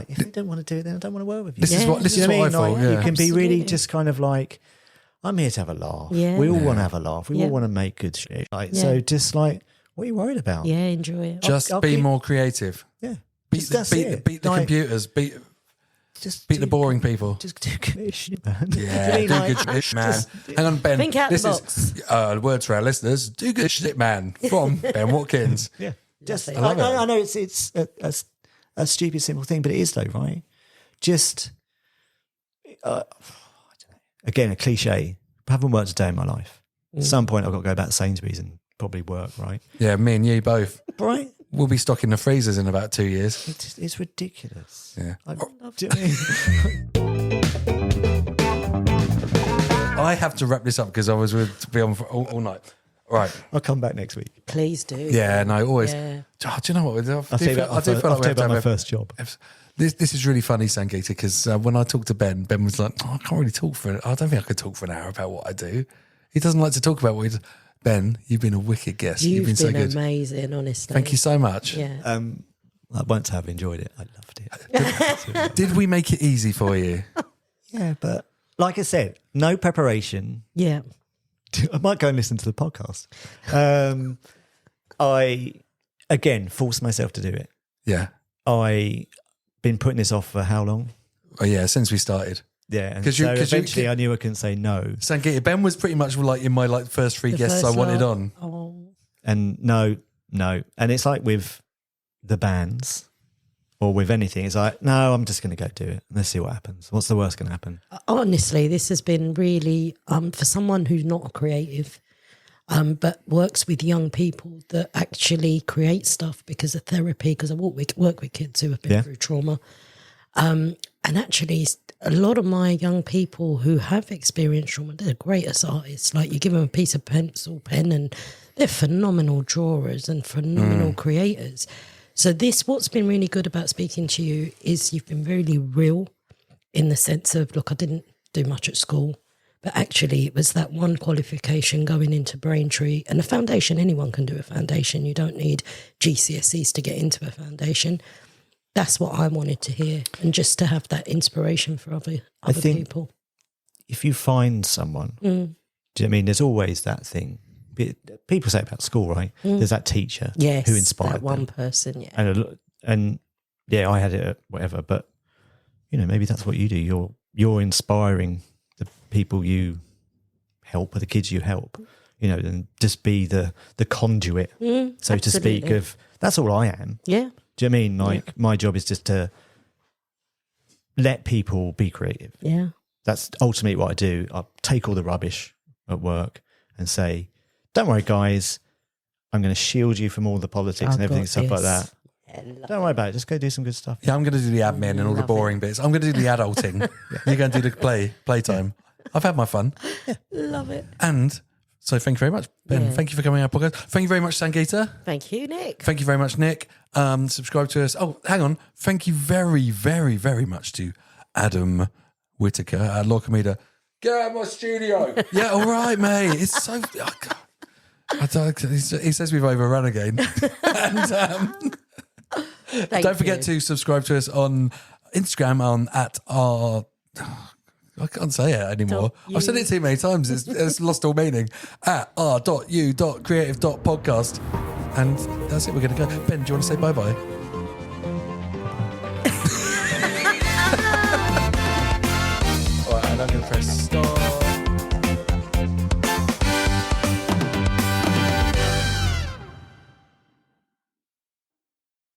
if they don't want to do it, then I don't want to work with you. This is what I thought. You can be really just kind of like, I'm here to have a laugh. Yeah. We all want to have a laugh. We all want to make good shit. So just like, what are you worried about? Yeah, enjoy it. Just be more creative. Yeah. Beat the computers. Beat the boring people. Just do good shit, man. Yeah, do good shit, man. Hang on, Ben. Think out the box. Is words for our listeners. Do good shit, man. From Ben Watkins. Yeah. Just I know it's a stupid, simple thing, but it is though, right? Just, again, a cliche. I haven't worked a day in my life. At some point, I've got to go back to Sainsbury's and probably work, right? Yeah, me and you both. Right? We'll be stocking the freezers in about 2 years. It's ridiculous. Yeah. I have to wrap this up because I was to be on for all night. Right. I'll come back next week. Please do. Yeah, no, always. Yeah. Oh, do you know what? I'll tell you about my first job. This is really funny, Sangeeta, because when I talked to Ben was like, I can't really talk I don't think I could talk for an hour about what I do. He doesn't like to talk about what he does. Ben, you've been a wicked guest. You've been so good. Amazing, honestly. Thank you so much. Yeah. Once I've enjoyed it, I loved it. Did we make it easy for you? Yeah, but like I said, no preparation. Yeah. I might go and listen to the podcast. I, again, forced myself to do it. Yeah. I been putting this off for how long? Oh, yeah, since we started. Yeah, and so eventually I knew I couldn't say no. Sangeeta, Ben was pretty much like in my first three guests I wanted on. Oh. And no. And it's like with the bands or with anything, it's like, no, I'm just going to go do it. Let's see what happens. What's the worst going to happen? Honestly, this has been really, for someone who's not a creative, but works with young people that actually create stuff because of therapy, because I work with kids who have been through trauma. And actually, a lot of my young people who have experienced trauma, they're the greatest artists. Like you give them a piece of pen, and they're phenomenal drawers and phenomenal creators. So what's been really good about speaking to you is you've been really real in the sense of, look, I didn't do much at school, but actually it was that one qualification going into Braintree, and a foundation, anyone can do a foundation. You don't need GCSEs to get into a foundation. That's what I wanted to hear, and just to have that inspiration for other people. If you find someone, do you know what I mean? There's always that thing. People say about school, right? There's that teacher who inspired that one them. person, yeah. And I had it at whatever, but maybe that's what you do. You're inspiring the people you help or the kids you help, and just be the conduit, so to speak, of that's all I am. Yeah. Do you know what I mean? Like my job is just to let people be creative. Yeah. That's ultimately what I do. I take all the rubbish at work and say, don't worry, guys, I'm going to shield you from all the politics and everything, stuff like that. Yeah, don't worry about it. Just go do some good stuff. Yeah, I'm going to do the admin and all the boring bits. I'm going to do the adulting. You're going to do the playtime. I've had my fun. Yeah. Love it. And so thank you very much, Ben. Thank you for coming on our podcast. Thank you very much, Sangeeta. Thank you, Nick. Thank you very much, Nick. Subscribe to us. Oh, hang on. Thank you very, very, very much to Adam Whitaker at Law Comida. Get out of my studio. Yeah, all right, mate. It's so... Oh, God. He says we've overrun again. And don't forget to subscribe to us on Instagram at our... I can't say it anymore. I've said it too many times. It's lost all meaning. At r.u.creative.podcast. And that's it. We're going to go. Ben, do you want to say bye-bye?